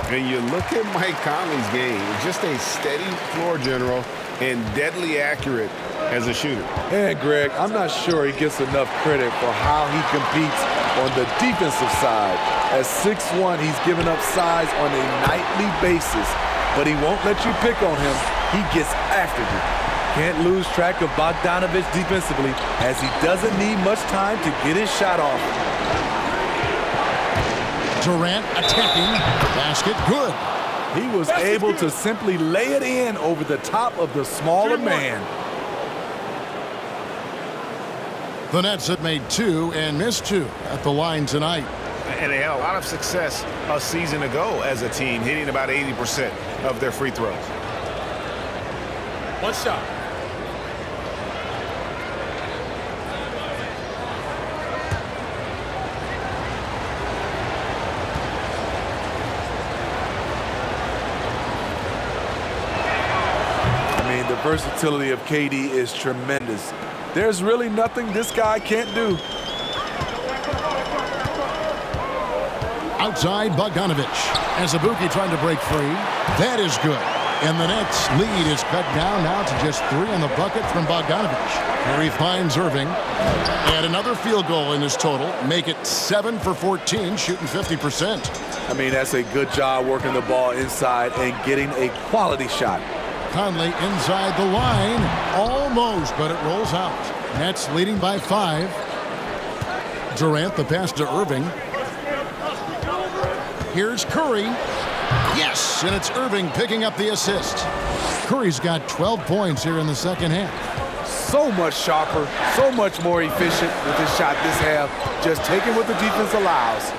Speaker 3: And you look at Mike Conley's game, just a steady floor general and deadly accurate as a shooter.
Speaker 2: And Greg, I'm not sure he gets enough credit for how he competes on the defensive side. At 6'1", he's given up size on a nightly basis, but he won't let you pick on him. He gets after you. Can't lose track of Bogdanovich defensively, as he doesn't need much time to get his shot off.
Speaker 1: Durant attacking. Basket good.
Speaker 2: He was able to simply lay it in over the top of the smaller man.
Speaker 1: The Nets have made 2 and missed 2 at the line tonight.
Speaker 3: And they had a lot of success a season ago as a team, hitting about 80% of their free throws.
Speaker 6: One shot.
Speaker 2: The versatility of KD is tremendous. There's really nothing this guy can't do.
Speaker 1: Outside Bogdanovich. As Ibuki trying to break free. That is good. And the Nets lead is cut down now to just 3 on the bucket from Bogdanovich. Curry finds Irving. Add another field goal in his total. Make it 7 for 14, shooting 50%.
Speaker 2: I mean, that's a good job working the ball inside and getting a quality shot.
Speaker 1: Conley inside the line. Almost, but it rolls out. Nets leading by 5. Durant, the pass to Irving. Here's Curry. Yes, and it's Irving picking up the assist. Curry's got 12 points here in the second half.
Speaker 2: So much sharper, so much more efficient with his shot this half. Just taking what the defense allows.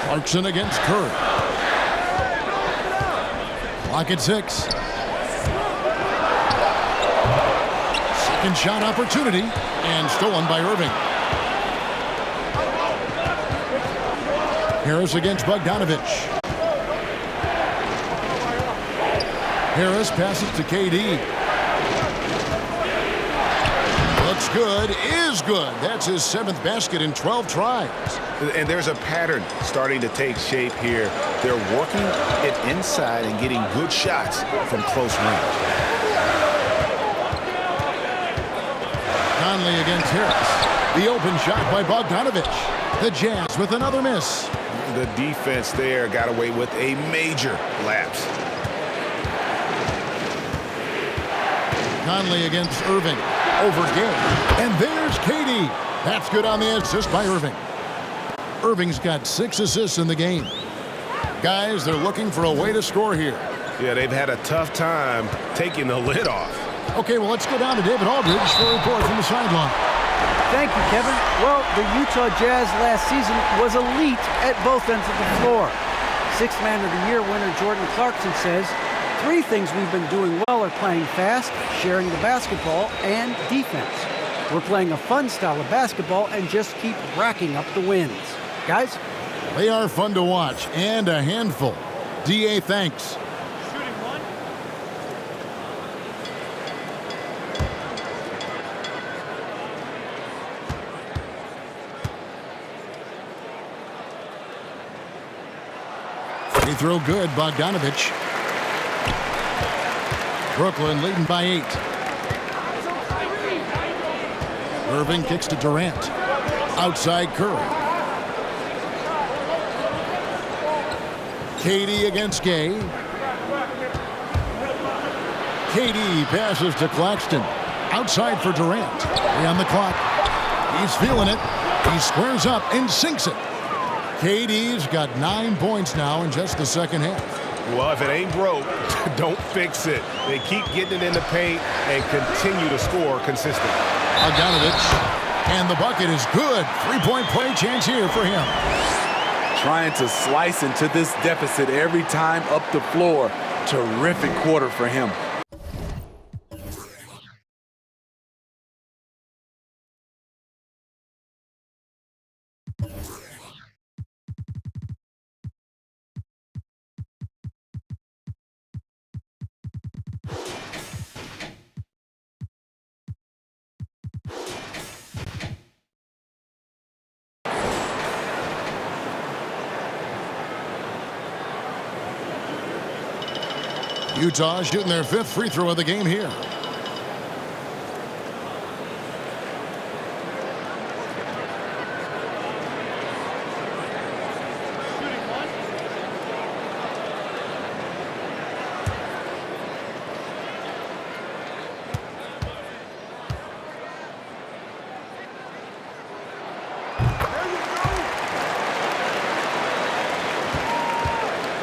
Speaker 1: Clarkson against Curry. Clock at 6. Second shot opportunity and stolen by Irving. Harris against Bogdanovich. Harris passes to KD. Looks good, is good. That's his 7th basket in 12 tries.
Speaker 3: And there's a pattern starting to take shape here. They're working it inside and getting good shots from close range.
Speaker 1: Conley against Harris. The open shot by Bogdanovich. The Jazz with another miss.
Speaker 3: The defense there got away with a major lapse.
Speaker 1: Conley against Irving. Over Gay. And there's KD. That's good on the assist by Irving. Irving's got 6 assists in the game. Guys, they're looking for a way to score here.
Speaker 3: Yeah, they've had a tough time taking the lid off.
Speaker 1: Okay, well, let's go down to David Aldridge for a report from the sideline.
Speaker 4: Thank you, Kevin. Well, the Utah Jazz last season was elite at both ends of the floor. 6th Man of the Year winner Jordan Clarkson says, 3 things we've been doing well are playing fast, sharing the basketball, and defense. We're playing a fun style of basketball and just keep racking up the wins. Guys?
Speaker 1: They are fun to watch and a handful. D.A., thanks. Free throw good, Bogdanovich. Brooklyn leading by 8. Irving kicks to Durant. Outside Curry. KD against Gay. KD passes to Claxton. Outside for Durant. 3 on the clock. He's feeling it. He squares up and sinks it. KD's got 9 points now in just the second half.
Speaker 3: Well, if it ain't broke, don't fix it. They keep getting it in the paint and continue to score consistently.
Speaker 1: Bogdanovich. And the bucket is good. 3-point play chance here for him.
Speaker 2: Trying to slice into this deficit every time up the floor. Terrific quarter for him.
Speaker 1: Utah shooting their 5th free throw of the game here.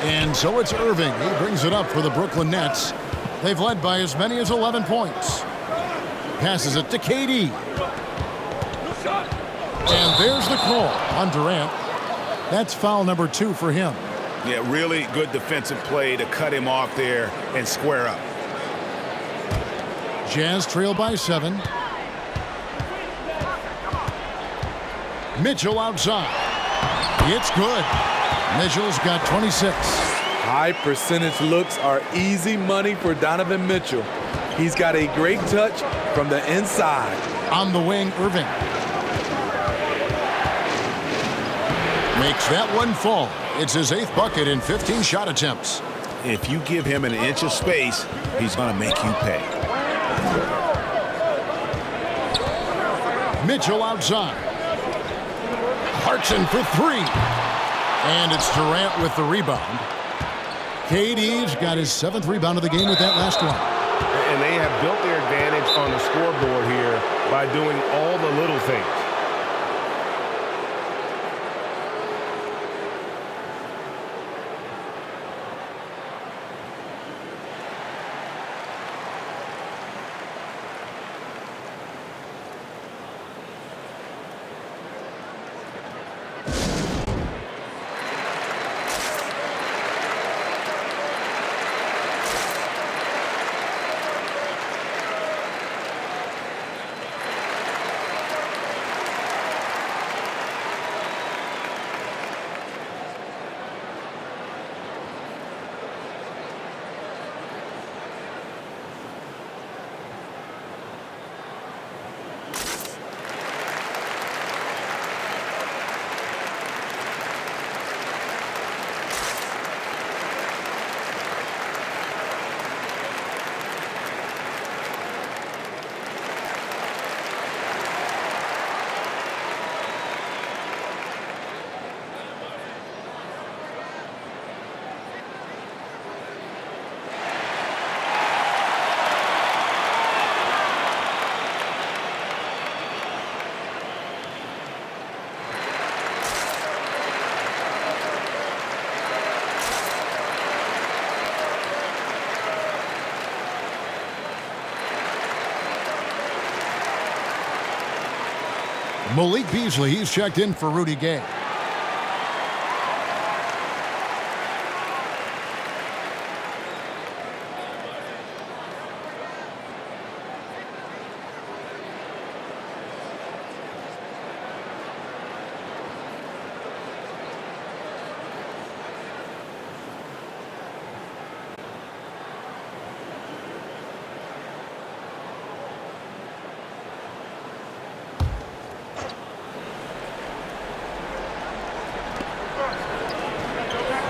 Speaker 1: And so it's Irving. He brings it up for the Brooklyn Nets. They've led by as many as 11 points. Passes it to KD. And there's the call on Durant. That's foul number 2 for him.
Speaker 3: Yeah, really good defensive play to cut him off there and square up.
Speaker 1: Jazz trail by 7. Mitchell outside. It's good. Mitchell's got 26.
Speaker 2: High percentage looks are easy money for Donovan Mitchell. He's got a great touch from the inside.
Speaker 1: On the wing, Irving. Makes that one fall. It's his 8th bucket in 15 shot attempts.
Speaker 3: If you give him an inch of space, he's going to make you pay.
Speaker 1: Mitchell outside. Clarkson for 3. And it's Durant with the rebound. KD's got his 7th rebound of the game with that last one.
Speaker 3: And they have built their advantage on the scoreboard here by doing all the little things.
Speaker 1: Malik Beasley, he's checked in for Rudy Gay.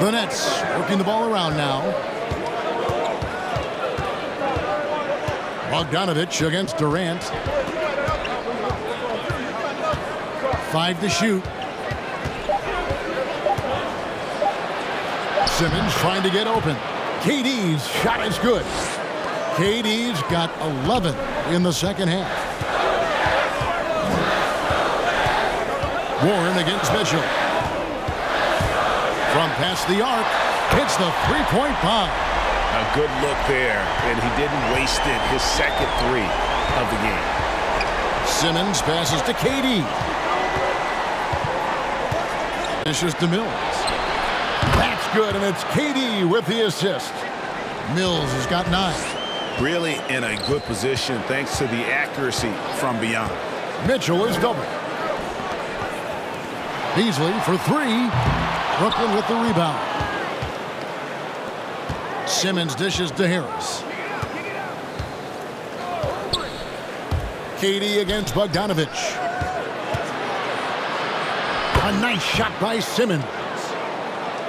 Speaker 1: The Nets working the ball around now. Bogdanovich against Durant. 5 to shoot. Simmons trying to get open. KD's shot is good. KD's got 11 in the second half. Warren against Mitchell. From past the arc, hits the three-point bomb.
Speaker 3: A good look there, and he didn't waste it. His second 3 of the game.
Speaker 1: Simmons passes to KD. Dishes to Mills. That's good, and it's KD with the assist. Mills has got 9.
Speaker 3: Really in a good position thanks to the accuracy from beyond.
Speaker 1: Mitchell is doubled. Beasley for 3. Brooklyn with the rebound. Simmons dishes to Harris. KD against Bogdanovich. A nice shot by Simmons.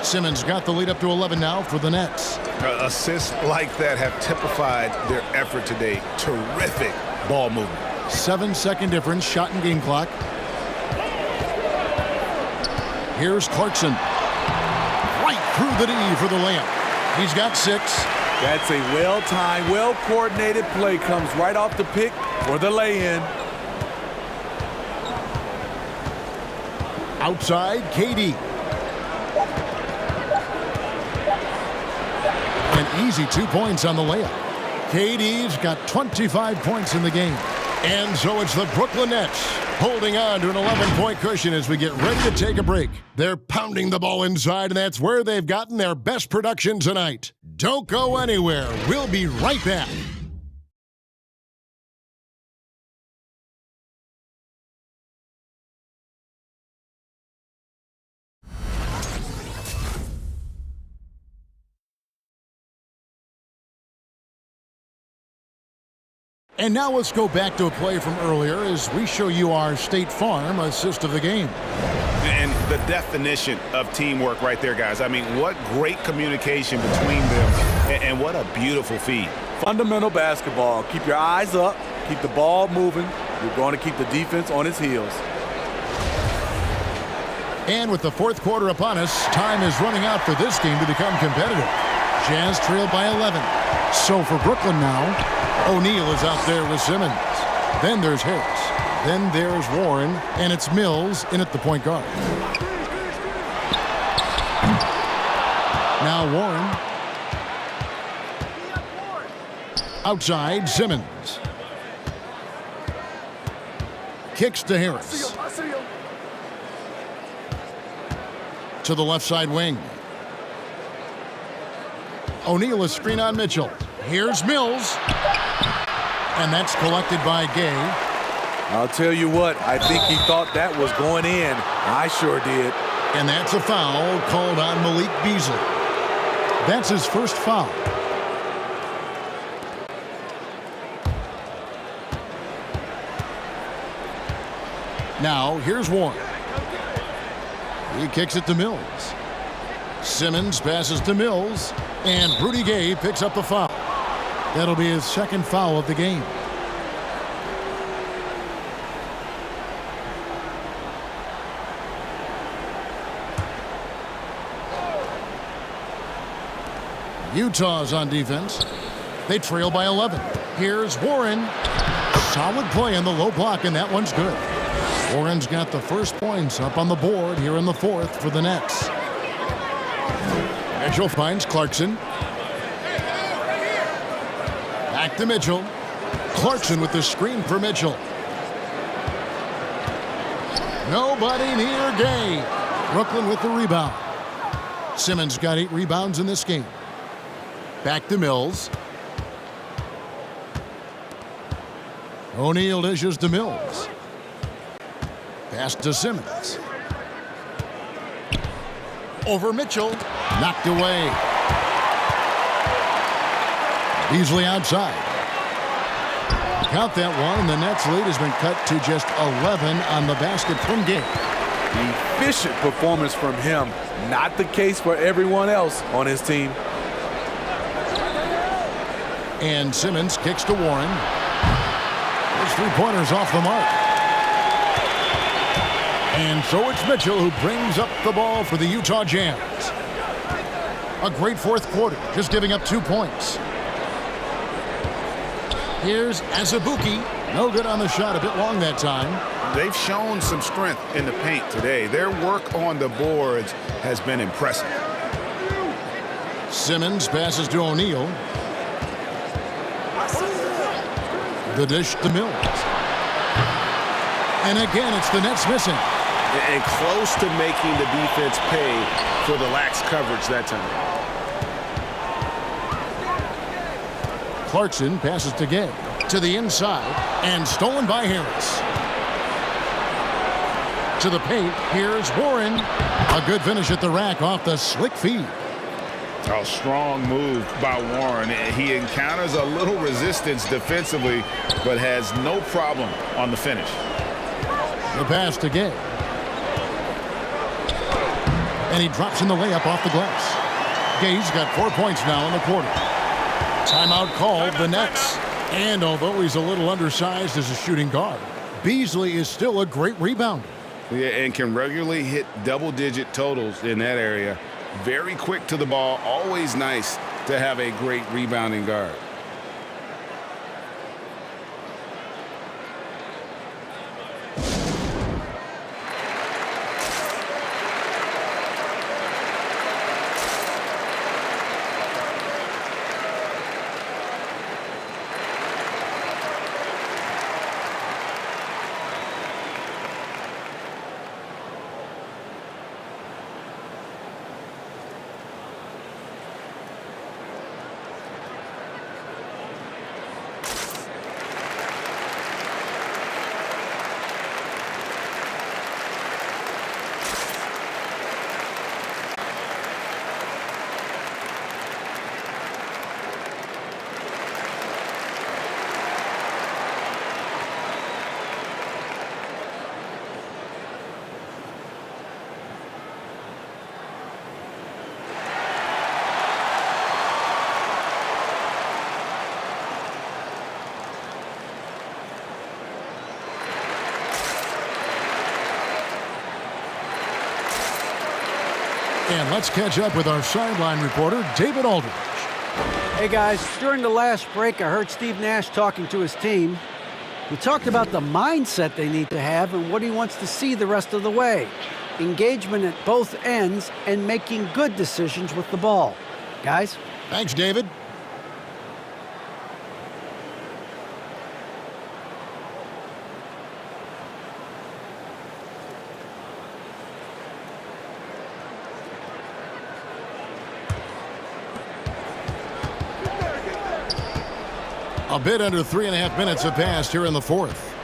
Speaker 1: Simmons got the lead up to 11 now for the Nets.
Speaker 3: Assists like that have typified their effort today. Terrific ball movement.
Speaker 1: 7-second difference, shot and game clock. Here's Clarkson. Right through the D for the layup. He's got 6.
Speaker 2: That's a well-timed, well-coordinated play. Comes right off the pick for the lay-in.
Speaker 1: Outside, KD. An easy 2 points on the layup. KD's got 25 points in the game. And so it's the Brooklyn Nets holding on to an 11-point cushion as we get ready to take a break. They're pounding the ball inside, and that's where they've gotten their best production tonight. Don't go anywhere. We'll be right back. And now let's go back to a play from earlier as we show you our State Farm assist of the game.
Speaker 3: And the definition of teamwork right there, guys. I mean, what great communication between them, and what a beautiful feed.
Speaker 2: Fundamental basketball. Keep your eyes up. Keep the ball moving. You're going to keep the defense on its heels.
Speaker 1: And with the fourth quarter upon us, time is running out for this game to become competitive. Jazz trail by 11. So for Brooklyn now, O'Neal is out there with Simmons. Then there's Harris. Then there's Warren, and it's Mills in at the point guard. Now Warren. Outside, Simmons. Kicks to Harris. To the left side wing. O'Neal, a screen on Mitchell. Here's Mills. And that's collected by Gay.
Speaker 2: I'll tell you what, I think he thought that was going in. I sure did.
Speaker 1: And that's a foul called on Malik Beasley. That's his first foul. Now, here's Warren. He kicks it to Mills. Simmons passes to Mills, and Rudy Gay picks up the foul. That'll be his second foul of the game. Utah's on defense. They trail by 11. Here's Warren. Solid play in the low block, and that one's good. Warren's got the first points up on the board here in the fourth for the Nets. Mitchell finds Clarkson. Back to Mitchell. Clarkson with the screen for Mitchell. Nobody near Gay. Brooklyn with the rebound. Simmons got 8 rebounds in this game. Back to Mills. O'Neal dishes to Mills. Pass to Simmons. Over Mitchell. Knocked away. Beasley outside. Count that one, and the Nets lead has been cut to just 11 on the basket from Gay.
Speaker 2: Efficient performance from him. Not the case for everyone else on his team.
Speaker 1: And Simmons kicks to Warren. Those 3-pointers off the mark. And so it's Mitchell who brings up the ball for the Utah Jazz. A great fourth quarter, just giving up 2 points. Here's Azubuike. No good on the shot, a bit long that time.
Speaker 3: They've shown some strength in the paint today. Their work on the boards has been impressive.
Speaker 1: Simmons passes to O'Neal. The dish to Mills. And again, it's the Nets missing.
Speaker 3: And close to making the defense pay for the lax coverage that time.
Speaker 1: Clarkson passes to Gay. To the inside. And stolen by Harris. To the paint. Here's Warren. A good finish at the rack off the slick feed.
Speaker 3: A strong move by Warren. He encounters a little resistance defensively, but has no problem on the finish.
Speaker 1: The pass to Gay. And he drops in the layup off the glass. Gay's got 4 points now in the quarter. Timeout called the Nets. And although he's a little undersized as a shooting guard, Beasley is still a great rebounder.
Speaker 3: Yeah, and can regularly hit double-digit totals in that area. Very quick to the ball. Always nice to have a great rebounding guard.
Speaker 1: And let's catch up with our sideline reporter, David Aldridge.
Speaker 4: Hey guys, during the last break, I heard Steve Nash talking to his team. He talked about the mindset they need to have and what he wants to see the rest of the way. Engagement at both ends and making good decisions with the ball. Guys?
Speaker 1: Thanks, David. A bit under 3.5 minutes have passed here in the fourth.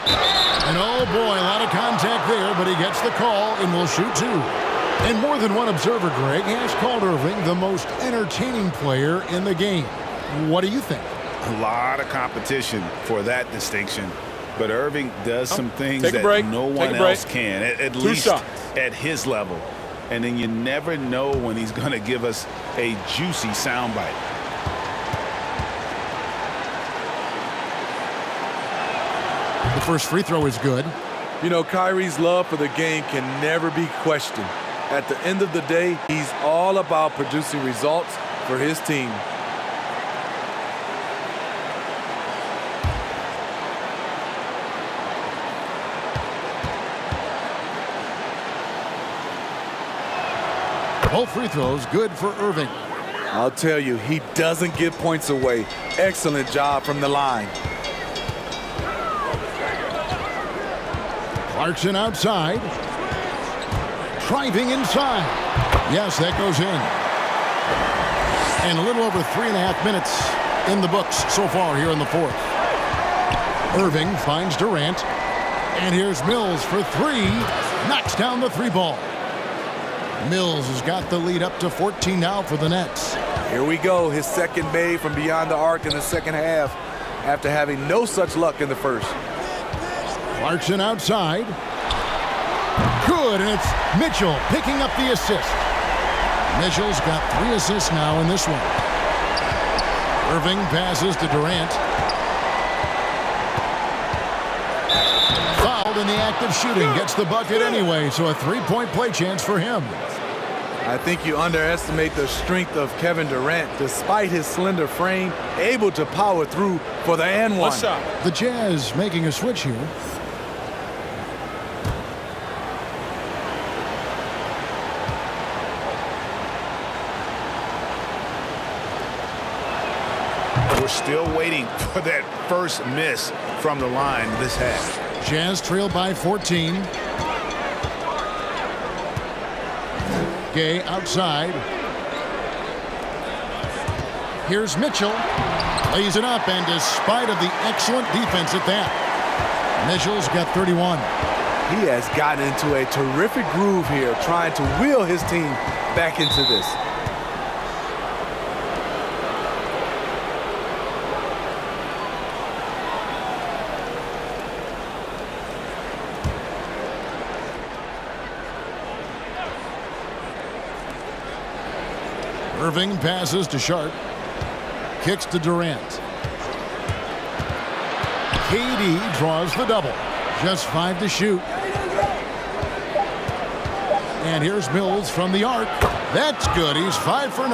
Speaker 1: And oh boy, a lot of contact there, but he gets the call and will shoot two. And more than one observer, Greg, has called Irving the most entertaining player in the game. What do you think?
Speaker 3: A lot of competition for that distinction. But Irving does some things that no one else can, at least at his level. And then you never know when he's going to give us a juicy soundbite.
Speaker 1: The first free throw is good.
Speaker 2: You know, Kyrie's love for the game can never be questioned. At the end of the day, he's all about producing results for his team.
Speaker 1: Both free throws good for Irving.
Speaker 2: I'll tell you, he doesn't give points away. Excellent job from the line.
Speaker 1: Clarkson outside. Driving inside. Yes, that goes in. And a little over 3.5 minutes in the books so far here in the fourth. Irving finds Durant. And here's Mills for three. Knocks down the three ball. Mills has got the lead up to 14 now for the Nets.
Speaker 2: Here we go, his second made from beyond the arc in the second half after having no such luck in the first.
Speaker 1: Clarkson outside. Good, and it's Mitchell picking up the assist. Mitchell's got 3 assists now in this one. Irving passes to Durant. Fouled in the act of shooting. Gets the bucket anyway, so a 3-point play chance for him.
Speaker 2: I think you underestimate the strength of Kevin Durant. Despite his slender frame, able to power through for the and one.
Speaker 1: The Jazz making a switch here.
Speaker 3: We're still waiting for that first miss from the line this half.
Speaker 1: Jazz trail by 14. Gay outside. Here's Mitchell. Lays it up, and despite of the excellent defense at that, Mitchell's got 31.
Speaker 2: He has gotten into a terrific groove here, trying to wheel his team back into this.
Speaker 1: Irving passes to Sharp. Kicks to Durant. KD draws the double. Just 5 to shoot. And here's Mills from the arc. That's good. He's 5 for 9.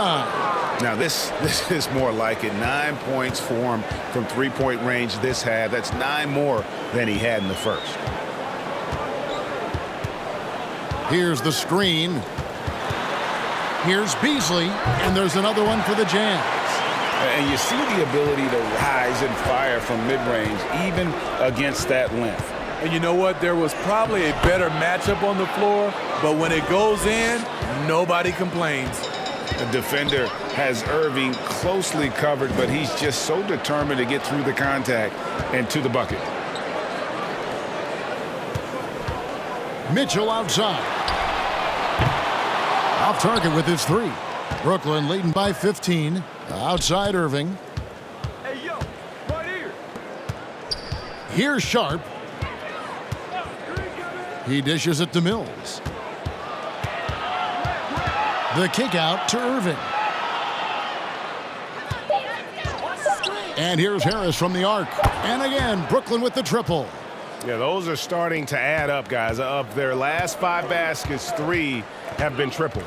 Speaker 3: Now this is more like it. 9 points for him from three-point range this half. That's 9 more than he had in the first.
Speaker 1: Here's the screen. Here's Beasley, and there's another one for the Jazz.
Speaker 3: And you see the ability to rise and fire from mid-range, even against that length.
Speaker 2: And you know what? There was probably a better matchup on the floor, but when it goes in, nobody complains.
Speaker 3: The defender has Irving closely covered, but he's just so determined to get through the contact and to the bucket.
Speaker 1: Mitchell outside. Off target with his 3. Brooklyn leading by 15. Outside Irving.
Speaker 6: Hey, yo, right here.
Speaker 1: Here's Sharp. He dishes it to Mills. The kick out to Irving. And here's Harris from the arc. And again, Brooklyn with the triple.
Speaker 3: Yeah, those are starting to add up, guys. Of their last 5 baskets, 3 have been triples.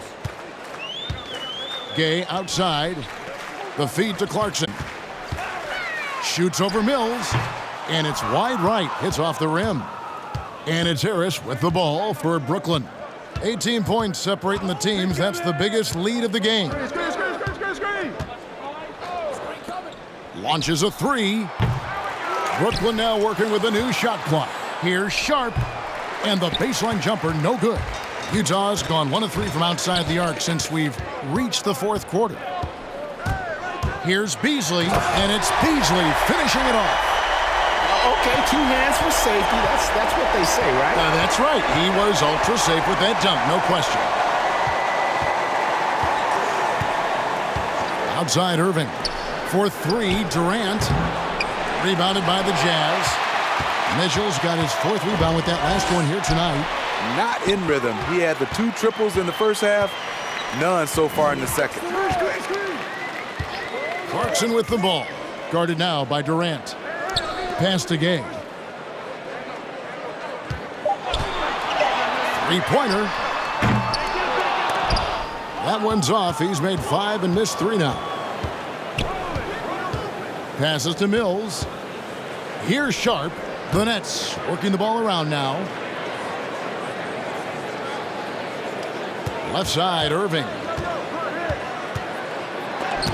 Speaker 1: Gay outside. The feed to Clarkson. Shoots over Mills. And it's wide right. Hits off the rim. And it's Harris with the ball for Brooklyn. 18 points separating the teams. That's the biggest lead of the game. Launches a three. Brooklyn now working with a new shot clock. Here's Sharp. And the baseline jumper, no good. Utah's gone 1 of 3 from outside the arc since we've reached the fourth quarter. Here's Beasley, and it's Beasley finishing it off.
Speaker 7: Okay, 2 hands for safety. That's what they say, right?
Speaker 1: That's right. He was ultra safe with that dunk, no question. Outside Irving. For 3, Durant. Rebounded by the Jazz. Mitchell's got his 4th rebound with that last one here tonight.
Speaker 2: Not in rhythm. He had the 2 triples in the first half, none so far in the second.
Speaker 1: Clarkson with the ball. Guarded now by Durant. Pass to Gay. Three-pointer. That one's off. He's made 5 and missed 3 now. Passes to Mills. Here's Sharp. The Nets working the ball around now. Left side, Irving.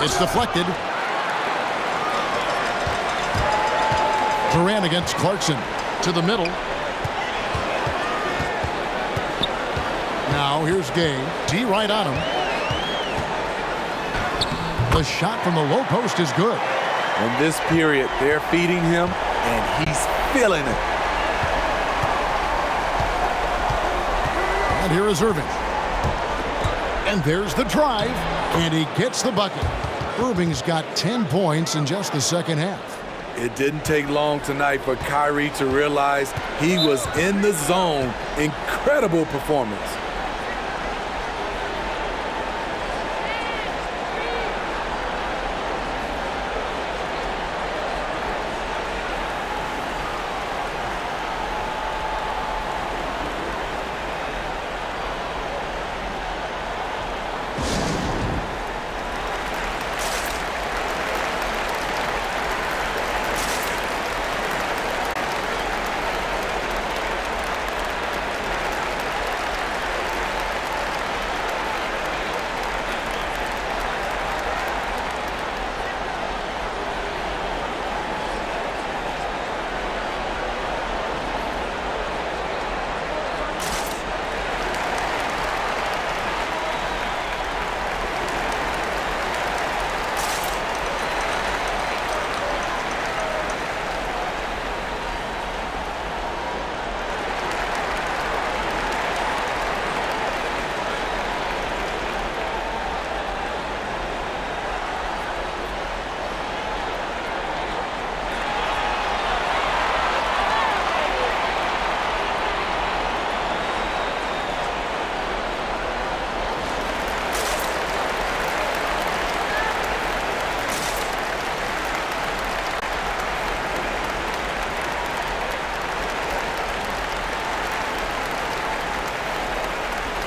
Speaker 1: It's deflected. Durant against Clarkson. To the middle. Now here's Gay. D right on him. The shot from the low post is good.
Speaker 2: In this period, they're feeding him, and he's feeling it.
Speaker 1: And here is Irving. And there's the drive, and he gets the bucket. Irving's got 10 points in just the second half.
Speaker 2: It didn't take long tonight for Kyrie to realize he was in the zone. Incredible performance.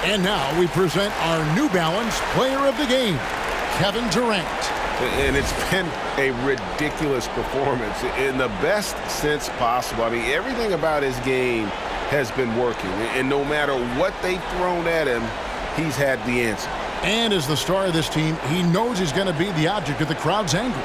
Speaker 1: And now we present our New Balance Player of the Game, Kevin Durant.
Speaker 3: And it's been a ridiculous performance in the best sense possible. I mean, everything about his game has been working. And no matter what they've thrown at him, he's had the answer.
Speaker 1: And as the star of this team, he knows he's going to be the object of the crowd's anger.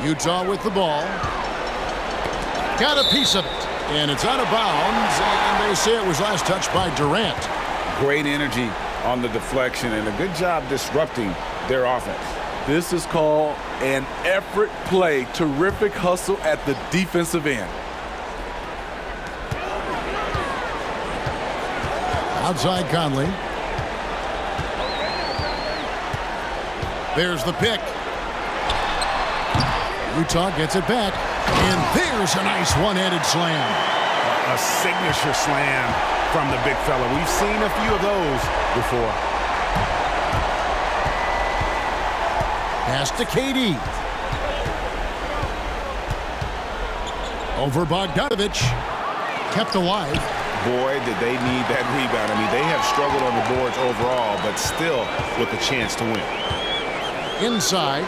Speaker 1: Utah with the ball. Got a piece of it. And it's out of bounds. And they say it was last touched by Durant.
Speaker 3: Great energy on the deflection and a good job disrupting their offense.
Speaker 2: This is called an effort play. Terrific hustle at the defensive end.
Speaker 1: Outside Conley. There's the pick. Utah gets it back. And there's a nice one-handed slam.
Speaker 3: A signature slam from the big fella. We've seen a few of those before.
Speaker 1: Pass to KD. Over Bogdanovich. Kept alive.
Speaker 3: Boy, did they need that rebound. I mean, they have struggled on the boards overall, but still with a chance to win.
Speaker 1: Inside.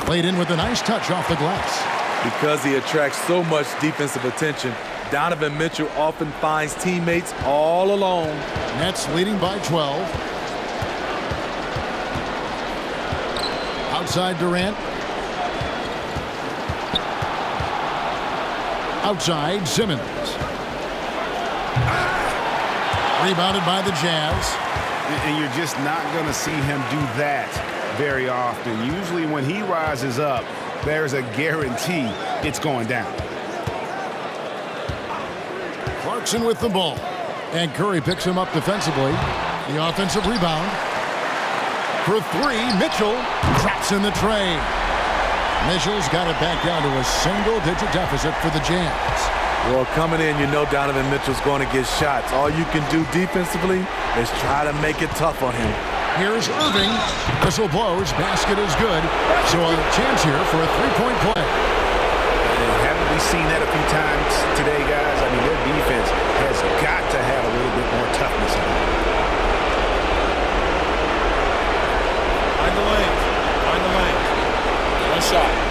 Speaker 1: Played in with a nice touch off the glass.
Speaker 2: Because he attracts so much defensive attention, Donovan Mitchell often finds teammates all alone.
Speaker 1: Nets leading by 12. Outside Durant. Outside Simmons. Rebounded by the Jazz.
Speaker 3: And you're just not going to see him do that very often. Usually when he rises up, there's a guarantee it's going down.
Speaker 1: Clarkson with the ball. And Curry picks him up defensively. The offensive rebound. For three, Mitchell drops in the tray. Mitchell's got it back down to a single-digit deficit for the Jazz.
Speaker 2: Well, coming in, you know Donovan Mitchell's going to get shots. All you can do defensively is try to make it tough on him.
Speaker 1: Here's Irving. Whistle blows. Basket is good. So a chance here for a three-point play.
Speaker 3: Haven't we seen that a few times today, guys? I mean, their defense has got to have a little bit more toughness in it.
Speaker 7: Find the lane. Find the lane. One shot.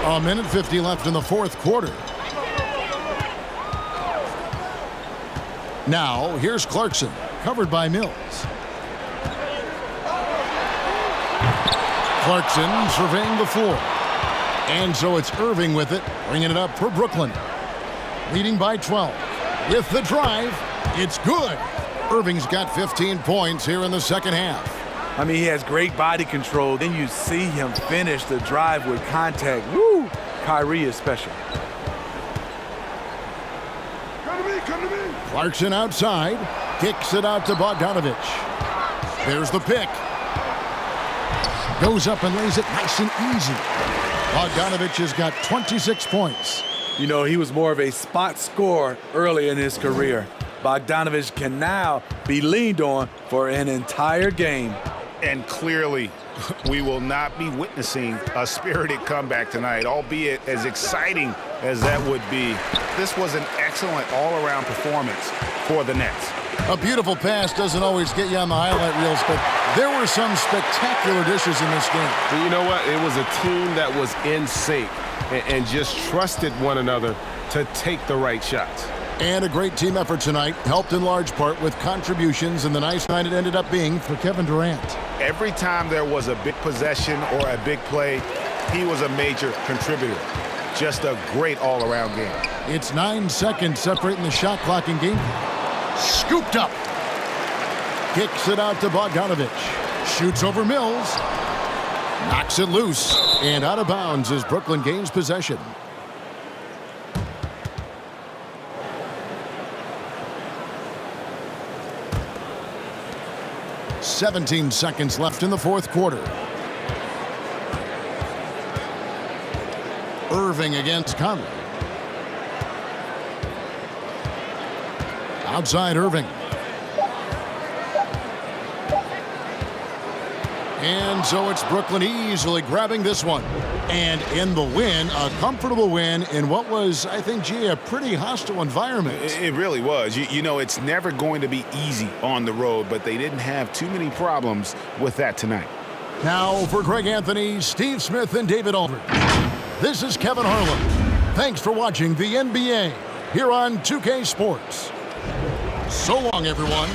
Speaker 1: A minute 50 left in the fourth quarter. Now, here's Clarkson, covered by Mills. Clarkson surveying the floor. And so it's Irving with it, bringing it up for Brooklyn. Leading by 12. With the drive, it's good. Irving's got 15 points here in the second half.
Speaker 2: I mean, he has great body control. Then you see him finish the drive with contact. Woo! Kyrie is special.
Speaker 6: Come to me.
Speaker 1: Clarkson outside. Kicks it out to Bogdanovich. There's the pick. Goes up and lays it nice and easy. Bogdanovich has got 26 points.
Speaker 2: You know, he was more of a spot scorer early in his career. Bogdanovich can now be leaned on for an entire game.
Speaker 3: And clearly, we will not be witnessing a spirited comeback tonight, albeit as exciting as that would be. This was an excellent all-around performance for the Nets.
Speaker 1: A beautiful pass doesn't always get you on the highlight reels, but there were some spectacular dishes in this game.
Speaker 8: But you know what? It was a team that was in sync and just trusted one another to take the right shots.
Speaker 1: And a great team effort tonight, helped in large part with contributions, and the nice night it ended up being for Kevin Durant.
Speaker 3: Every time there was a big possession or a big play, he was a major contributor. Just a great all-around game.
Speaker 1: It's 9 seconds separating the shot clock and game. Scooped up. Kicks it out to Bogdanovich. Shoots over Mills. Knocks it loose. And out of bounds as Brooklyn gains possession. "17 seconds left in the fourth quarter. Irving against Conley. Outside Irving. And so it's Brooklyn easily grabbing this one. And in the win, a comfortable win in what was, I think, a pretty hostile environment.
Speaker 3: It really was. You know, it's never going to be easy on the road, but they didn't have too many problems with that tonight.
Speaker 1: Now for Greg Anthony, Steve Smith, and David Aldridge. This is Kevin Harlan. Thanks for watching the NBA here on 2K Sports. So long, everyone.